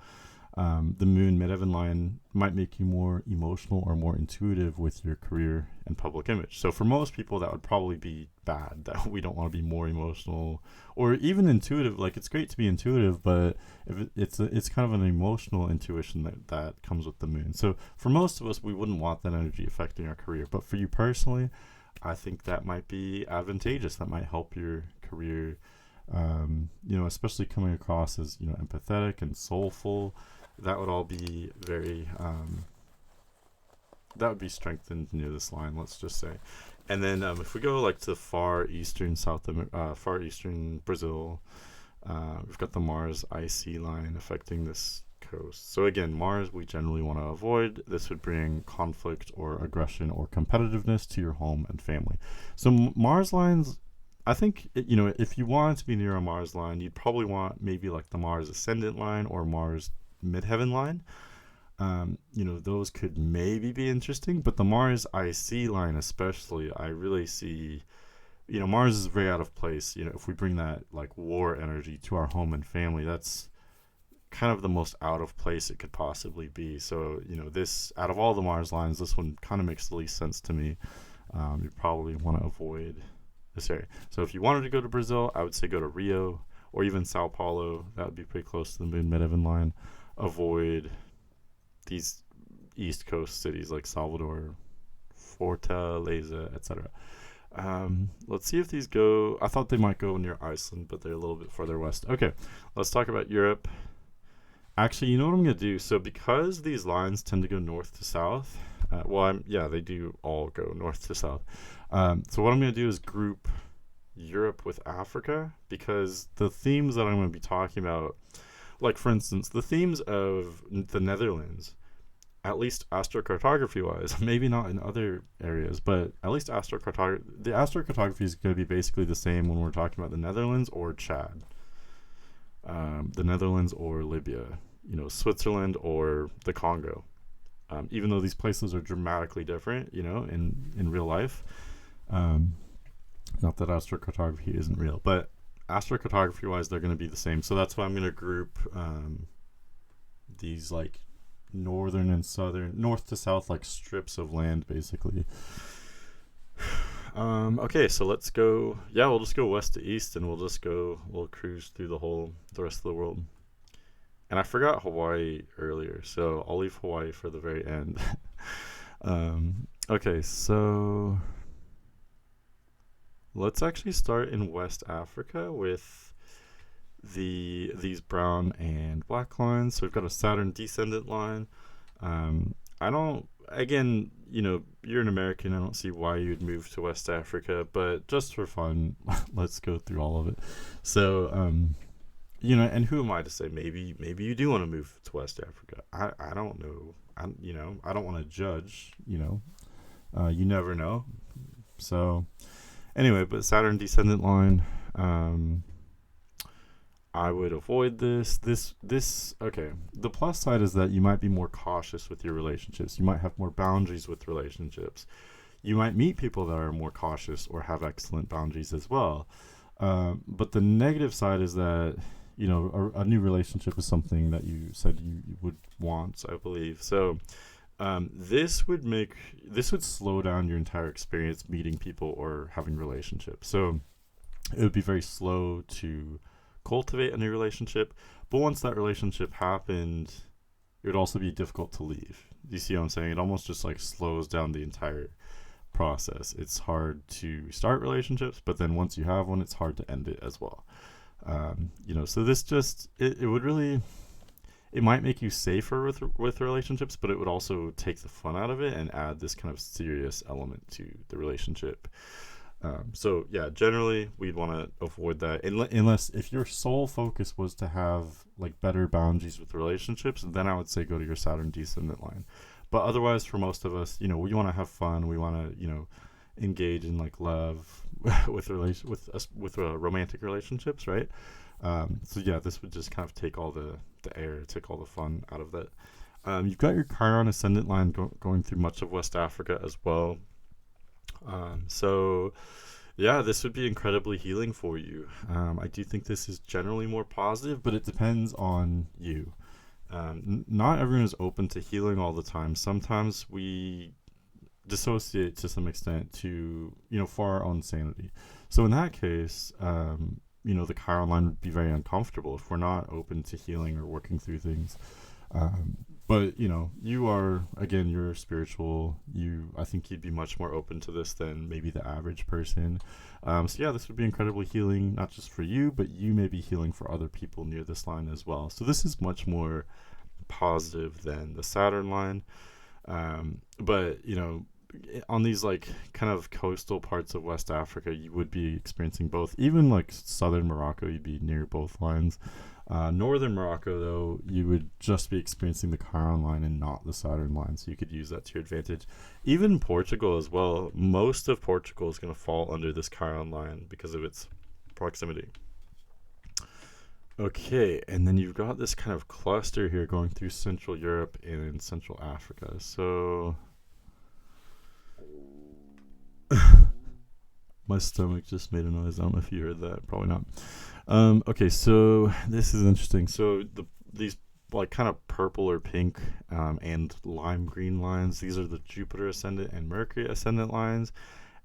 the moon midheaven line might make you more emotional or more intuitive with your career and public image. So for most people, that would probably be bad, that we don't want to be more emotional or even intuitive. Like, it's great to be intuitive, but if it's kind of an emotional intuition that comes with the moon. So for most of us, we wouldn't want that energy affecting our career. But for you personally, I think that might be advantageous. That might help your career, especially coming across as, empathetic and soulful. That would all be very, that would be strengthened near this line, let's just say. And then if we go like to far eastern far eastern Brazil, we've got the Mars IC line affecting this coast. So again, Mars we generally want to avoid. This would bring conflict or aggression or competitiveness to your home and family. So Mars lines, I think, if you wanted to be near a Mars line, you'd probably want maybe like the Mars ascendant line or Mars midheaven line. those could maybe be interesting, but the Mars IC line especially, I really see, Mars is very out of place. If we bring that like war energy to our home and family, that's kind of the most out of place it could possibly be. So, this, out of all the Mars lines, this one kind of makes the least sense to me. You probably want to avoid this area. So if you wanted to go to Brazil, I would say go to Rio or even Sao Paulo. That would be pretty close to the moon midheaven line. Avoid these East Coast cities like Salvador, Fortaleza, etc. Let's see if these go. I thought they might go near Iceland, but they're a little bit further west. Okay, let's talk about Europe. Actually, you know what I'm going to do? So because these lines tend to go north to south, they do all go north to south. So what I'm going to do is group Europe with Africa, because the themes that I'm going to be talking about, like for instance, the themes of the Netherlands, at least astrocartography wise, maybe not in other areas, but at least the astrocartography is going to be basically the same when we're talking about the Netherlands or Chad. The Netherlands or Libya, Switzerland or the Congo. Even though these places are dramatically different, in real life. Not that astrocartography isn't real, but astrocartography wise, they're going to be the same. So that's why I'm going to group these like northern and southern, north to south, like strips of land, basically. Okay, so let's go. Yeah, we'll just go west to east, and we'll cruise through the rest of the world. And I forgot Hawaii earlier, so I'll leave Hawaii for the very end. Okay, so let's actually start in West Africa with these brown and black lines. So we've got a Saturn descendant line. Again, you're an American. I don't see why you'd move to West Africa, but just for fun, let's go through all of it. So, and who am I to say maybe you do want to move to West Africa? I don't know. I don't want to judge. You never know. So, anyway, but Saturn descendant line. I would avoid this. Okay. The plus side is that you might be more cautious with your relationships. You might have more boundaries with relationships. You might meet people that are more cautious or have excellent boundaries as well. But the negative side is that, a new relationship is something that you said you would want, I believe. So this would slow down your entire experience meeting people or having relationships. So it would be very slow to cultivate a new relationship, but once that relationship happened, it would also be difficult to leave. Do you see what I'm saying? It almost just like slows down the entire process. It's hard to start relationships, but then once you have one, it's hard to end it as well. So this just it would really, it might make you safer with relationships, but it would also take the fun out of it and add this kind of serious element to the relationship. So yeah, generally we'd want to avoid that unless if your sole focus was to have like better boundaries with relationships, then I would say go to your Saturn descendant line. But otherwise, for most of us, we want to have fun. We want to, engage in like love with romantic relationships, right? So yeah, this would just kind of take all the air, take all the fun out of that. You've got your Chiron ascendant line going through much of West Africa as well. So yeah, this would be incredibly healing for you. I do think this is generally more positive, but it depends on you. Not everyone is open to healing all the time. Sometimes we dissociate to some extent to, for our own sanity. So in that case, the Chiron line would be very uncomfortable if we're not open to healing or working through things. But you are, again, you're spiritual. I think you'd be much more open to this than maybe the average person. So yeah, this would be incredibly healing, not just for you, but you may be healing for other people near this line as well. So this is much more positive than the Saturn line. But on these like kind of coastal parts of West Africa, you would be experiencing both. Even like southern Morocco, you'd be near both lines. Northern Morocco, though, you would just be experiencing the Chiron line and not the Saturn line, so you could use that to your advantage. Even Portugal as well. Most of Portugal is going to fall under this Chiron line because of its proximity. Okay, and then you've got this kind of cluster here going through Central Europe and Central Africa. So my stomach just made a noise. I don't know if you heard that. Probably not. Okay, so this is interesting. So these like kind of purple or pink and lime green lines. These are the Jupiter ascendant and Mercury ascendant lines,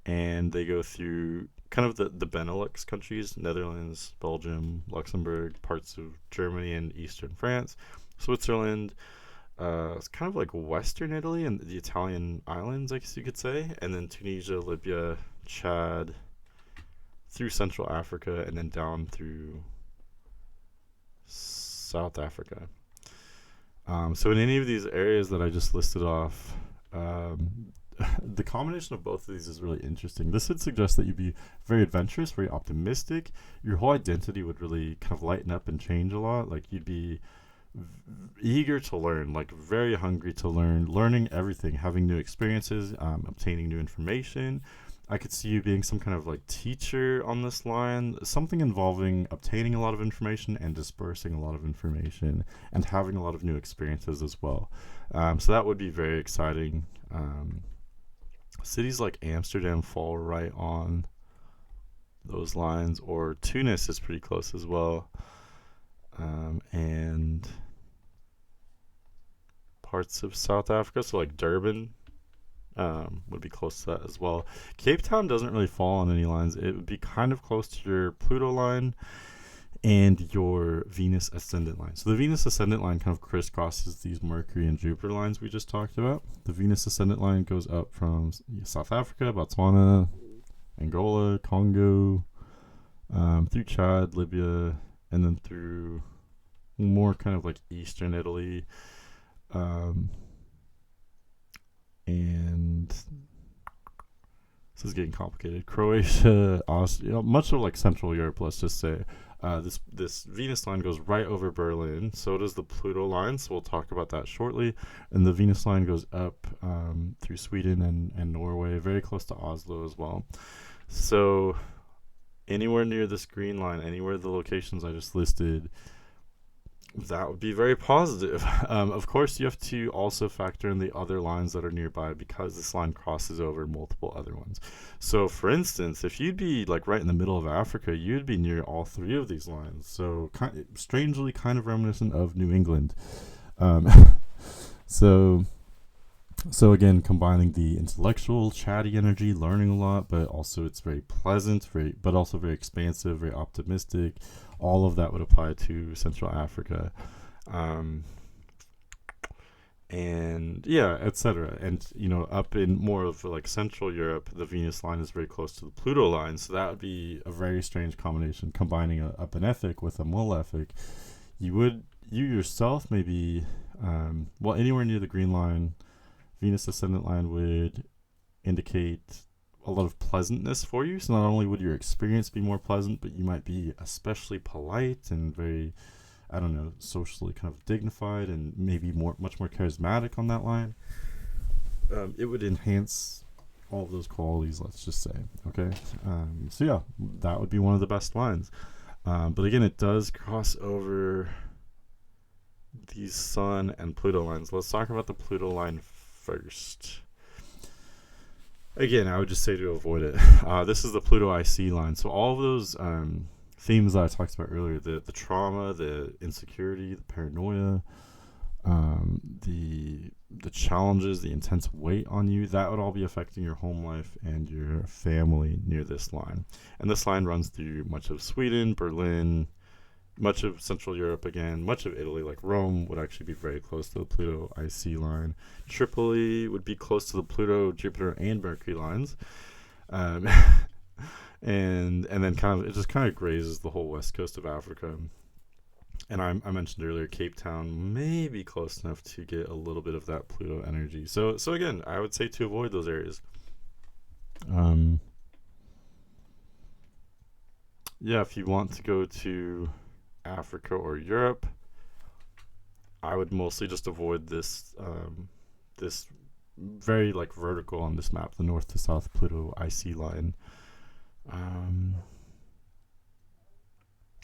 and they go through kind of the Benelux countries: Netherlands, Belgium, Luxembourg, parts of Germany and eastern France, Switzerland. It's kind of like Western Italy and the Italian islands, I guess you could say, and then Tunisia, Libya, Chad, through Central Africa, and then down through South Africa. So in any of these areas that I just listed off, the combination of both of these is really interesting. This would suggest that you'd be very adventurous, very optimistic. Your whole identity would really kind of lighten up and change a lot. Like you'd be eager to learn, like very hungry to learn, learning everything, having new experiences, obtaining new information. I could see you being some kind of like teacher on this line, something involving obtaining a lot of information and dispersing a lot of information and having a lot of new experiences as well. So that would be very exciting. Cities like Amsterdam fall right on those lines, or Tunis is pretty close as well. And parts of South Africa, so like Durban, would be close to that as well. Cape Town doesn't really fall on any lines. It would be kind of close to your Pluto line and your Venus ascendant line. So the Venus ascendant line kind of crisscrosses these Mercury and Jupiter lines we just talked about. The Venus ascendant line goes up from South Africa, Botswana, Angola, Congo, through Chad, Libya, and then through more kind of like Eastern Italy. And this is getting complicated. Croatia, Austria, much of like Central Europe, let's just say. This Venus line goes right over Berlin. So does the Pluto line. So we'll talk about that shortly. And the Venus line goes up through Sweden and Norway, very close to Oslo as well. So anywhere near this green line, anywhere the locations I just listed, that would be very positive. Of course, you have to also factor in the other lines that are nearby because this line crosses over multiple other ones. So, for instance, if you'd be like right in the middle of Africa, you'd be near all three of these lines. So, strangely, kind of reminiscent of New England. Um, so, so again, combining the intellectual, chatty energy, learning a lot, but also it's very pleasant, but also very expansive, very optimistic. All of that would apply to Central Africa, and yeah, etc. And up in more of like Central Europe, the Venus line is very close to the Pluto line, so that would be a very strange combination, combining a benefic with a malefic. You yourself maybe, anywhere near the green line, Venus ascendant line would indicate a lot of pleasantness for you. So not only would your experience be more pleasant, but you might be especially polite and very, I don't know, socially kind of dignified and maybe much more charismatic on that line. It would enhance all of those qualities, let's just say. Okay. So yeah, that would be one of the best lines. But again, it does cross over these Sun and Pluto lines. Let's talk about the Pluto line first. Again, I would just say to avoid it. This is the Pluto IC line. So all of those themes that I talked about earlier, the trauma, the insecurity, the paranoia, the challenges, the intense weight on you, that would all be affecting your home life and your family near this line. And this line runs through much of Sweden, Berlin, much of Central Europe again, much of Italy, like Rome would actually be very close to the Pluto IC line. Tripoli would be close to the Pluto, Jupiter, and Mercury lines. And then it just kind of grazes the whole west coast of Africa. And I mentioned earlier, Cape Town may be close enough to get a little bit of that Pluto energy. So again, I would say to avoid those areas. If you want to go to Africa or Europe, I would mostly just avoid this this very like vertical on this map, the north to south Pluto IC line.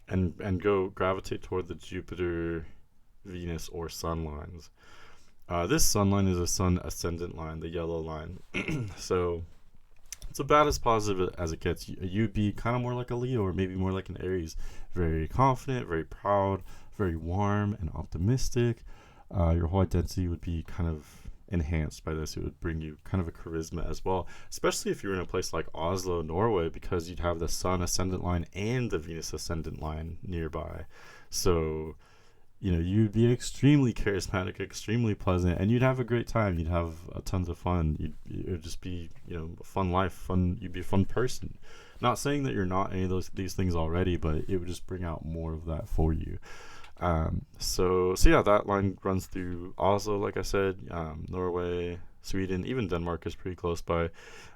and go gravitate toward the Jupiter, Venus, or Sun lines. This Sun line is a Sun ascendant line, the yellow line. So it's about as positive as it gets. You'd be kind of more like a Leo, or maybe more like an Aries. Very confident, very proud, very warm and optimistic. Your whole identity would be kind of enhanced by this. It would bring you kind of a charisma as well, especially if you were in a place like Oslo, Norway, because you'd have the Sun ascendant line and the Venus ascendant line nearby. So you'd be extremely charismatic, extremely pleasant, and you'd have a great time. You'd have tons of fun. It would just be, a fun life, fun. You'd be a fun person. Not saying that you're not any of these things already, but it would just bring out more of that for you. So yeah, that line runs through Oslo, like I said, Norway, Sweden, even Denmark is pretty close by.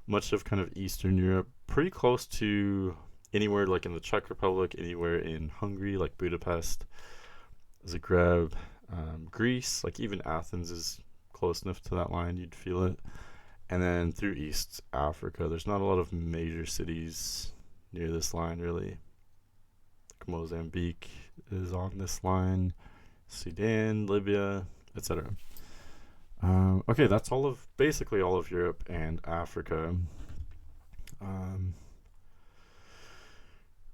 Much of kind of Eastern Europe, pretty close to anywhere like in the Czech Republic, anywhere in Hungary, like Budapest, Zagreb, Greece, like even Athens is close enough to that line, you'd feel it. And then through East Africa, there's not a lot of major cities near this line, really. Like Mozambique is on this line, Sudan, Libya, etc. Okay, that's basically all of Europe and Africa.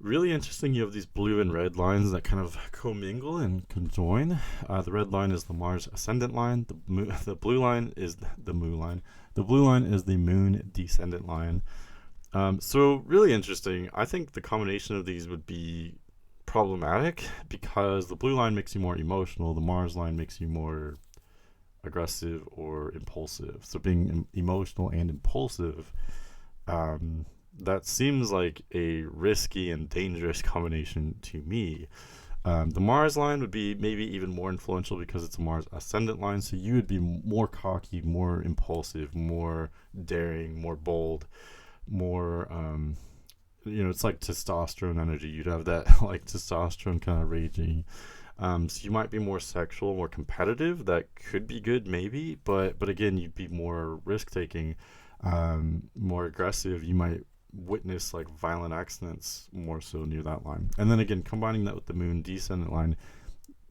Really interesting, you have these blue and red lines that kind of commingle and conjoin. The red line is the Mars ascendant line. The blue line is the Mu line. The blue line is the Moon descendant line. So really interesting. I think the combination of these would be problematic because the blue line makes you more emotional. The Mars line makes you more aggressive or impulsive. So being emotional and impulsive, that seems like a risky and dangerous combination to me. The Mars line would be maybe even more influential because it's a Mars ascendant line, so you would be more cocky, more impulsive, more daring, more bold, more, it's like testosterone energy. You'd have that like testosterone kind of raging. So you might be more sexual, more competitive. That could be good, maybe, but again, you'd be more risk-taking, more aggressive. You might witness like violent accidents more so near that line. And then again, combining that with the Moon descendant line,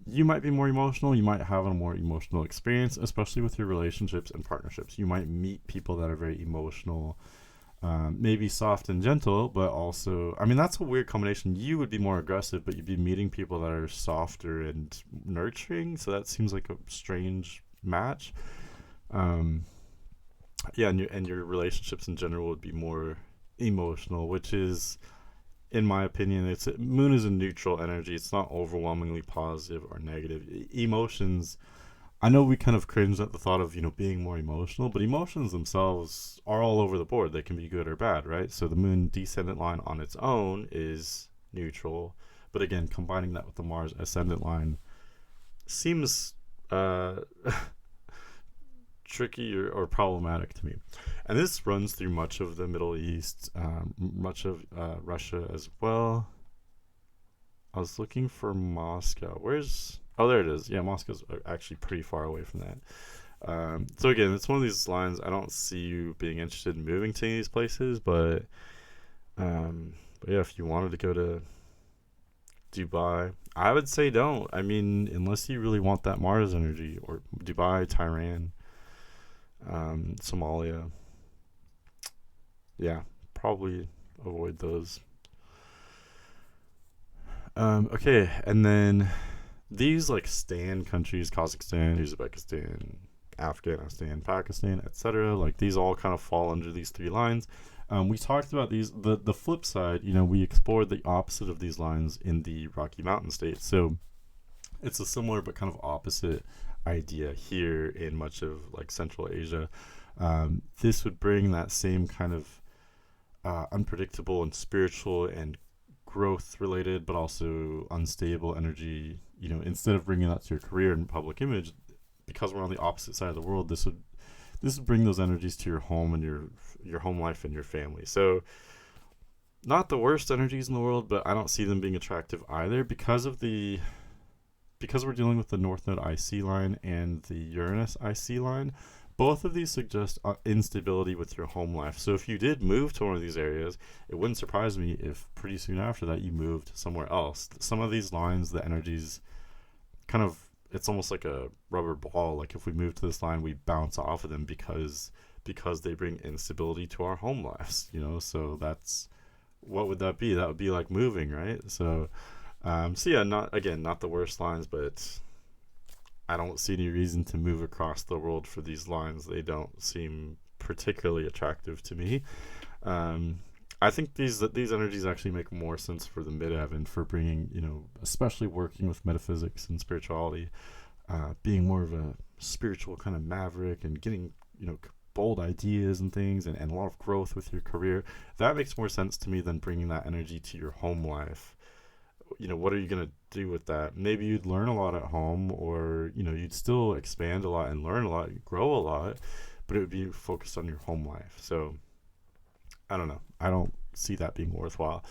you might be more emotional. You might have a more emotional experience, especially with your relationships and partnerships. You might meet people that are very emotional, maybe soft and gentle, but also, that's a weird combination. You would be more aggressive, but you'd be meeting people that are softer and nurturing. So that seems like a strange match. Yeah, and your relationships in general would be more emotional, which is, in my opinion, Moon is a neutral energy. It's not overwhelmingly positive or negative. Emotions, I know we kind of cringe at the thought of being more emotional, but emotions themselves are all over the board. They can be good or bad, right? So the Moon descendant line on its own is neutral, but again, combining that with the Mars ascendant line seems tricky or problematic to me. And this runs through much of the Middle East, much of Russia as well. I was looking for Moscow. Oh, there it is. Yeah, Moscow's actually pretty far away from that. So again, it's one of these lines. I don't see you being interested in moving to any of these places, but yeah, if you wanted to go to Dubai, I would say don't. Unless you really want that Mars energy, or Dubai, Tehran, Somalia. Yeah, probably avoid those. Okay, and then these like stan countries, Kazakhstan, Uzbekistan, Afghanistan, Pakistan, etc. Like these all kind of fall under these three lines. We talked about these. The flip side, we explored the opposite of these lines in the Rocky Mountain states. So it's a similar but kind of opposite idea here in much of like Central Asia. This would bring that same kind of unpredictable and spiritual and growth related but also unstable energy. Instead of bringing that to your career and public image, because we're on the opposite side of the world, this would bring those energies to your home and your home life and your family. So not the worst energies in the world, but I don't see them being attractive either because we're dealing with the North Node IC line and the Uranus IC line. Both of these suggest instability with your home life. So if you did move to one of these areas, it wouldn't surprise me if pretty soon after that you moved somewhere else. Some of these lines, the energies kind of, it's almost like a rubber ball. Like if we move to this line, we bounce off of them because they bring instability to our home lives, So that's, what would that be? That would be like moving, right? So yeah, not the worst lines, but I don't see any reason to move across the world for these lines. They don't seem particularly attractive to me. I think these energies actually make more sense for the midheaven, for bringing, especially working with metaphysics and spirituality, being more of a spiritual kind of maverick and getting, bold ideas and things, and a lot of growth with your career. That makes more sense to me than bringing that energy to your home life. What are you going to do with that? Maybe you'd learn a lot at home, or, you'd still expand a lot and learn a lot, grow a lot, but it would be focused on your home life. So I don't know. I don't see that being worthwhile.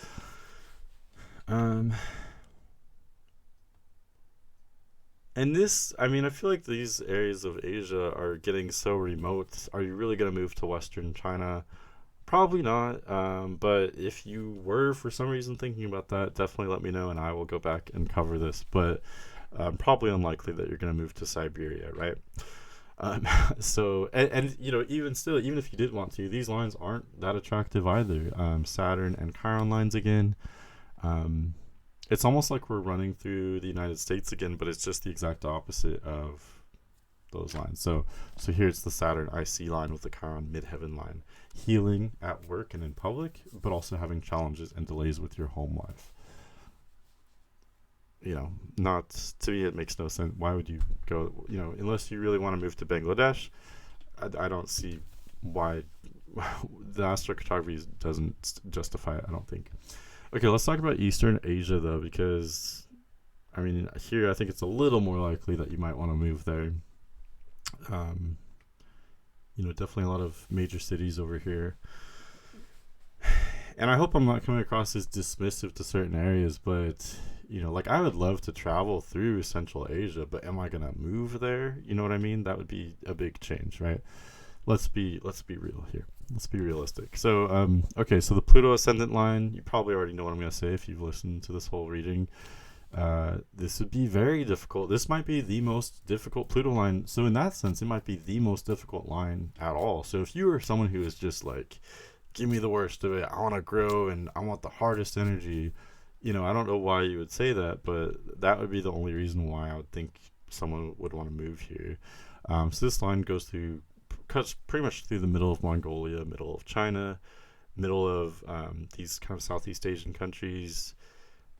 And this, I feel like these areas of Asia are getting so remote. Are you really going to move to Western China? Probably not. But if you were for some reason thinking about that, definitely let me know and I will go back and cover this. But probably unlikely that you're going to move to Siberia, right? So, and even still, even if you did want to, these lines aren't that attractive either. Saturn and Chiron lines again. It's almost like we're running through the United States again, but it's just the exact opposite of those lines. So here it's the Saturn IC line with the Chiron midheaven line. Healing at work and in public, but also having challenges and delays with your home life. Not to me, it makes no sense. Why would you go, unless you really want to move to Bangladesh? I don't see why the astrocartography doesn't justify it, I don't think. Okay, let's talk about Eastern Asia, though, because, here I think it's a little more likely that you might want to move there. Definitely a lot of major cities over here. And I hope I'm not coming across as dismissive to certain areas, but, I would love to travel through Central Asia, but am I going to move there? You know what I mean? That would be a big change, right? Let's be real here. Let's be realistic. So, okay, so the Pluto ascendant line, you probably already know what I'm going to say if you've listened to this whole reading. This would be very difficult. This might be the most difficult Pluto line. So in that sense, it might be the most difficult line at all. So if you are someone who is just like, give me the worst of it, I want to grow and I want the hardest energy, I don't know why you would say that, but that would be the only reason why I would think someone would want to move here. So this line cuts pretty much through the middle of Mongolia, middle of China, middle of these kind of Southeast Asian countries,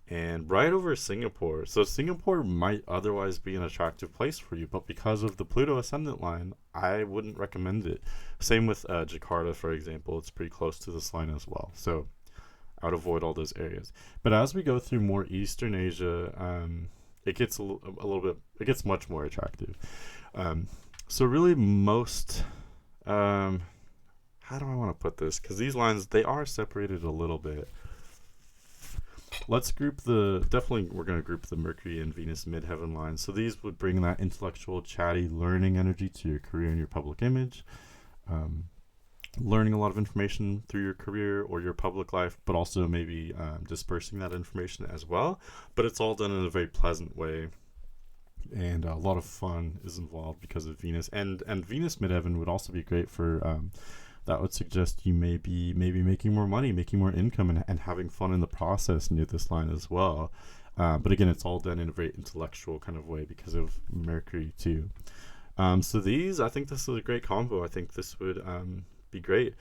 and right over Singapore. So Singapore might otherwise be an attractive place for you, but because of the Pluto ascendant line, I wouldn't recommend it. Same with Jakarta, for example. It's pretty close to this line as well. So I would avoid all those areas. But as we go through more Eastern Asia, it gets it gets much more attractive. So really most, how do I want to put this? Because these lines, they are separated a little bit. Let's definitely we're going to group the Mercury and Venus midheaven lines. So these would bring that intellectual, chatty, learning energy to your career and your public image. Learning a lot of information through your career or your public life, but also maybe dispersing that information as well. But it's all done in a very pleasant way. And a lot of fun is involved because of Venus. And Venus midheaven would also be great for... that would suggest you may be making more money, making more income, and having fun in the process near this line as well. But again, it's all done in a very intellectual kind of way because of Mercury too. So I think this is a great combo. I think this would be great.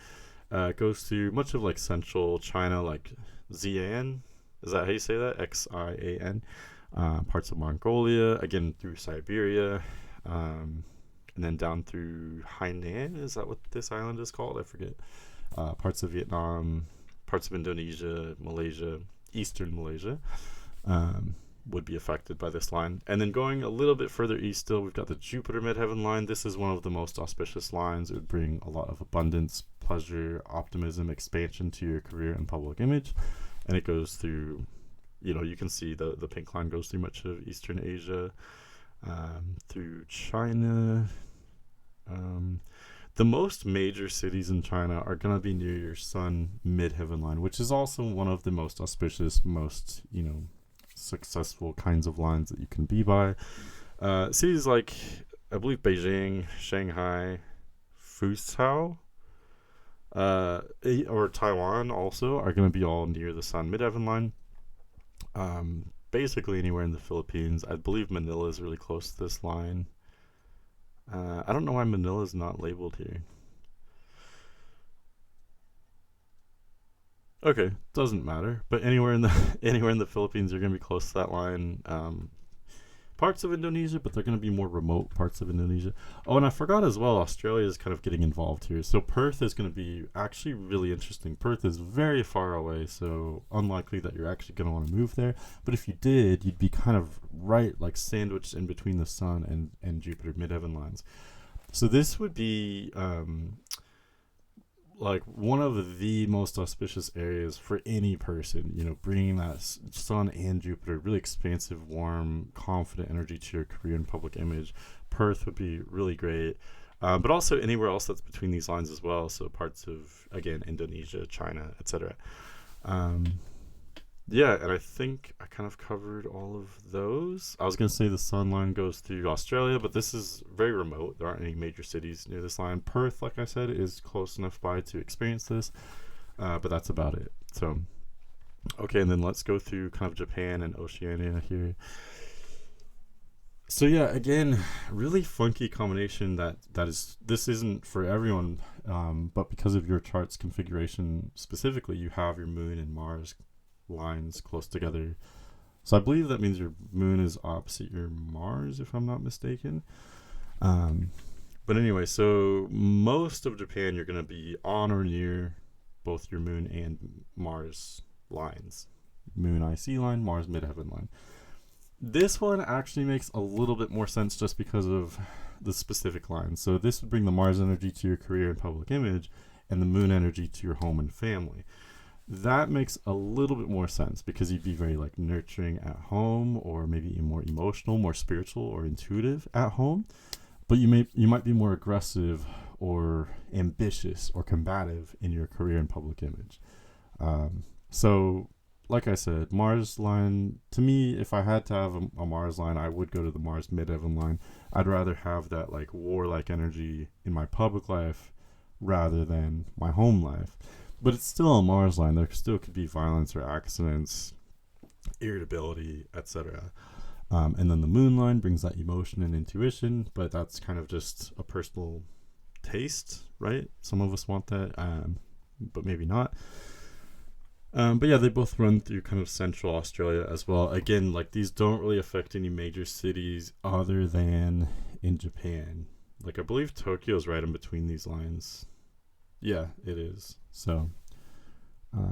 It goes through much of like central China, like Xi'an. Is that how you say that? Xian. Parts of Mongolia, again through Siberia. And then down through Hainan, is that what this island is called? I forget. Parts of Vietnam, parts of Indonesia, Malaysia, eastern Malaysia would be affected by this line. And then going a little bit further east still, we've got the Jupiter midheaven line. This is one of the most auspicious lines. It would bring a lot of abundance, pleasure, optimism, expansion to your career and public image. And it goes through, you can see the pink line goes through much of Eastern Asia, through China, the most major cities in China are going to be near your sun midheaven line, which is also one of the most auspicious, most, successful kinds of lines that you can be by. Cities like, I believe, Beijing, Shanghai, Fuzhou, or Taiwan also are going to be all near the sun midheaven line. Basically anywhere in the Philippines. I believe Manila is really close to this line. I don't know why Manila is not labeled here. Okay, doesn't matter. But anywhere in the anywhere in the Philippines, you're gonna be close to that line. Parts of Indonesia, but they're gonna be more remote parts of Indonesia. Oh, and I forgot as well, Australia is kind of getting involved here. So Perth is gonna be actually really interesting. Perth is very far away, so unlikely that you're actually gonna want to move there. But if you did, you'd be kind of right, like sandwiched in between the Sun and Jupiter midheaven lines. So this would be like one of the most auspicious areas for any person, bringing that sun and Jupiter, really expansive, warm, confident energy to your career and public image. Perth would be really great. But also anywhere else that's between these lines as well. So parts of, again, Indonesia, China, etc. Yeah, and I think I kind of covered all of those. I was going to say the sun line goes through Australia, but this is very remote. There aren't any major cities near this line. Perth, like I said, is close enough by to experience this, but that's about it. So, okay, and then let's go through kind of Japan and Oceania here. So yeah, again, really funky combination this isn't for everyone, but because of your chart's configuration specifically, you have your moon and Mars lines close together. So I believe that means your moon is opposite your Mars, if I'm not mistaken. But anyway, so most of Japan, you're going to be on or near both your moon and Mars lines. Moon IC line, Mars midheaven line. This one actually makes a little bit more sense just because of the specific lines. So this would bring the Mars energy to your career and public image, and the moon energy to your home and family. That makes a little bit more sense because you'd be very like nurturing at home, or maybe more emotional, more spiritual or intuitive at home. But you might be more aggressive or ambitious or combative in your career and public image. So like I said, Mars line, to me, if I had to have a Mars line, I would go to the Mars midheaven line. I'd rather have that like warlike energy in my public life rather than my home life. But it's still a Mars line. There still could be violence or accidents, irritability, etc. And then the moon line brings that emotion and intuition, but that's kind of just a personal taste, right? Some of us want that, but maybe not. But yeah, they both run through kind of central Australia as well. Again, like these don't really affect any major cities other than in Japan. Like I believe Tokyo is right in between these lines. Yeah, it is. So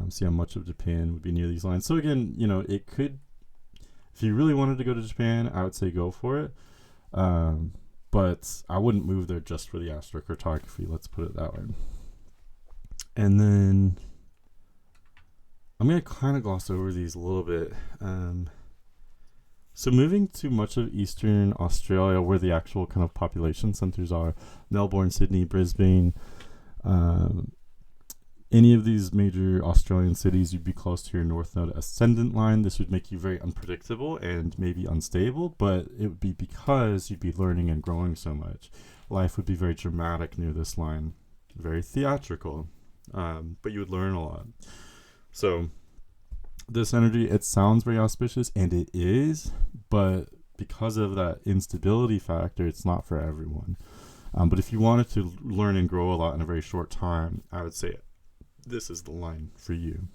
see how much of Japan would be near these lines. So again, it could, if you really wanted to go to Japan, I would say go for it. But I wouldn't move there just for the astrocartography. Let's put it that way. And then I'm going to kind of gloss over these a little bit. So moving to much of eastern Australia, where the actual kind of population centers are, Melbourne, Sydney, Brisbane, any of these major Australian cities, you'd be close to your North Node ascendant line. This would make you very unpredictable and maybe unstable, but it would be because you'd be learning and growing so much. Life would be very dramatic near this line, very theatrical, but you would learn a lot. So this energy, it sounds very auspicious, and it is, but because of that instability factor, it's not for everyone. But if you wanted to learn and grow a lot in a very short time, I would say this is the line for you.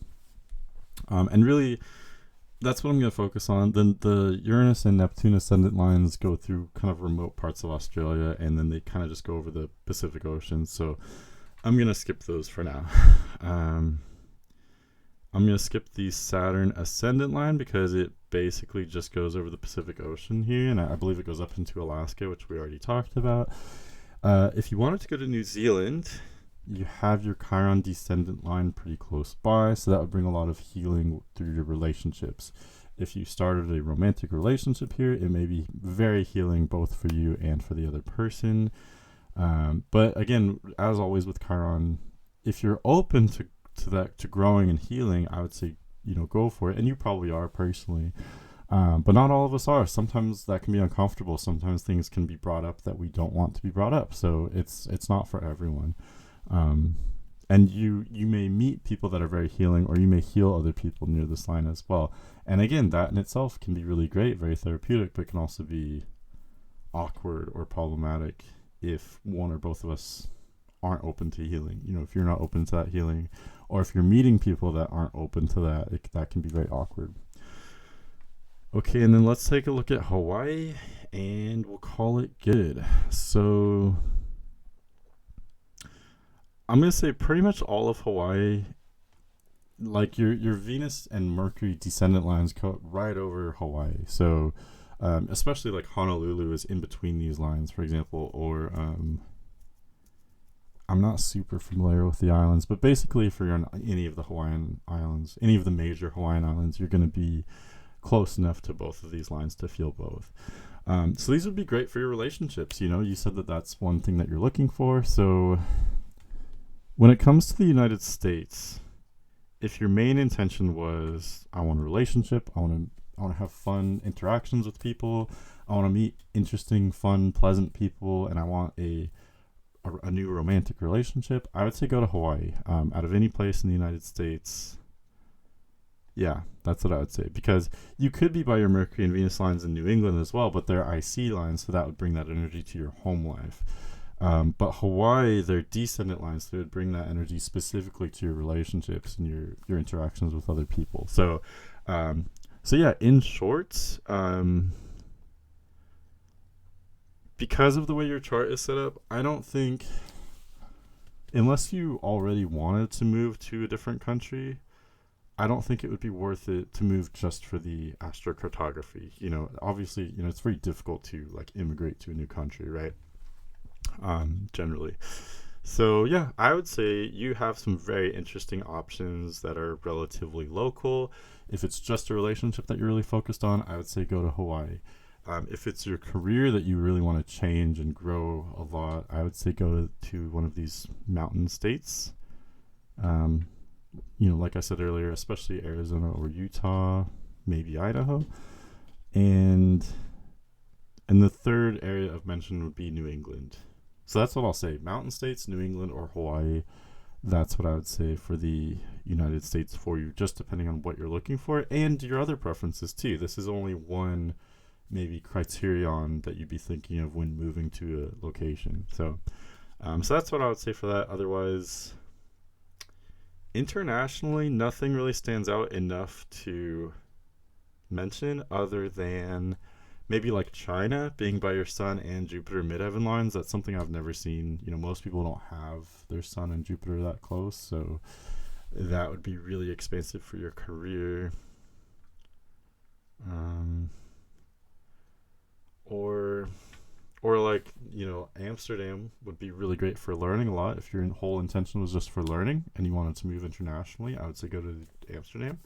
And really, that's what I'm going to focus on. Then the Uranus and Neptune ascendant lines go through kind of remote parts of Australia, and then they kind of just go over the Pacific Ocean. So I'm going to skip those for now. I'm going to skip the Saturn ascendant line because it basically just goes over the Pacific Ocean here, and I believe it goes up into Alaska, which we already talked about. If you wanted to go to New Zealand, you have your Chiron descendant line pretty close by, so that would bring a lot of healing through your relationships. If you started a romantic relationship here, it may be very healing both for you and for the other person. But again, as always with Chiron, if you're open to that, to growing and healing, I would say, go for it. And you probably are personally. But not all of us are. Sometimes that can be uncomfortable. Sometimes things can be brought up that we don't want to be brought up. So it's not for everyone. And you may meet people that are very healing, or you may heal other people near this line as well. And again, that in itself can be really great, very therapeutic, but can also be awkward or problematic if one or both of us aren't open to healing. If you're not open to that healing, or if you're meeting people that aren't open to that, that can be very awkward. Okay, and then let's take a look at Hawaii, and we'll call it good. So I'm going to say pretty much all of Hawaii, like your Venus and Mercury descendant lines go right over Hawaii. So especially like Honolulu is in between these lines, for example, or I'm not super familiar with the islands, but basically if you're on any of the Hawaiian islands, any of the major Hawaiian islands, you're going to be close enough to both of these lines to feel both. So these would be great for your relationships. You said that that's one thing that you're looking for. So when it comes to the United States, if your main intention was, I want a relationship, I want to have fun interactions with people, I want to meet interesting, fun, pleasant people, and I want a new romantic relationship, I would say go to Hawaii. Out of any place in the United States, yeah, that's what I would say. Because you could be by your Mercury and Venus lines in New England as well, but they're IC lines, so that would bring that energy to your home life. But Hawaii, they're descendant lines, so it would bring that energy specifically to your relationships and your interactions with other people. So yeah, in short, because of the way your chart is set up, I don't think, unless you already wanted to move to a different country, I don't think it would be worth it to move just for the astrocartography. Obviously, it's very difficult to like immigrate to a new country, right? Generally. So yeah, I would say you have some very interesting options that are relatively local. If it's just a relationship that you're really focused on, I would say go to Hawaii. If it's your career that you really want to change and grow a lot, I would say go to one of these mountain states. Like I said earlier, especially Arizona or Utah, maybe Idaho. And the third area of mention would be New England. So that's what I'll say. Mountain states, New England, or Hawaii. That's what I would say for the United States for you, just depending on what you're looking for and your other preferences too. This is only one maybe criterion that you'd be thinking of when moving to a location. So that's what I would say for that. Otherwise, internationally, nothing really stands out enough to mention other than maybe like China being by your Sun and Jupiter midheaven lines. That's something I've never seen. Most people don't have their Sun and Jupiter that close, so that would be really expensive for your career. Or like, Amsterdam would be really great for learning a lot. If your whole intention was just for learning and you wanted to move internationally, I would say go to Amsterdam.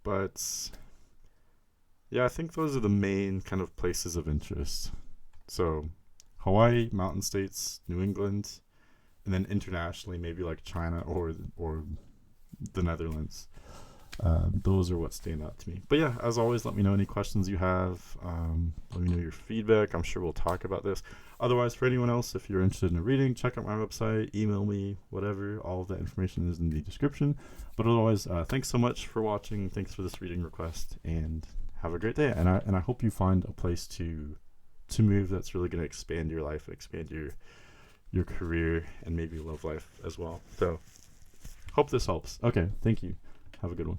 But yeah, I think those are the main kind of places of interest. So Hawaii, mountain states, New England, and then internationally maybe like China or the Netherlands. Those are what stand out to me. But yeah, as always, let me know any questions you have. Let me know your feedback. I'm sure we'll talk about this. Otherwise, for anyone else, if you're interested in a reading, check out my website, email me, whatever. All of that information is in the description. But otherwise, thanks so much for watching. Thanks for this reading request, and have a great day. And I hope you find a place to move that's really going to expand your life, expand your career, and maybe love life as well. So hope this helps. Okay, thank you. Have a good one.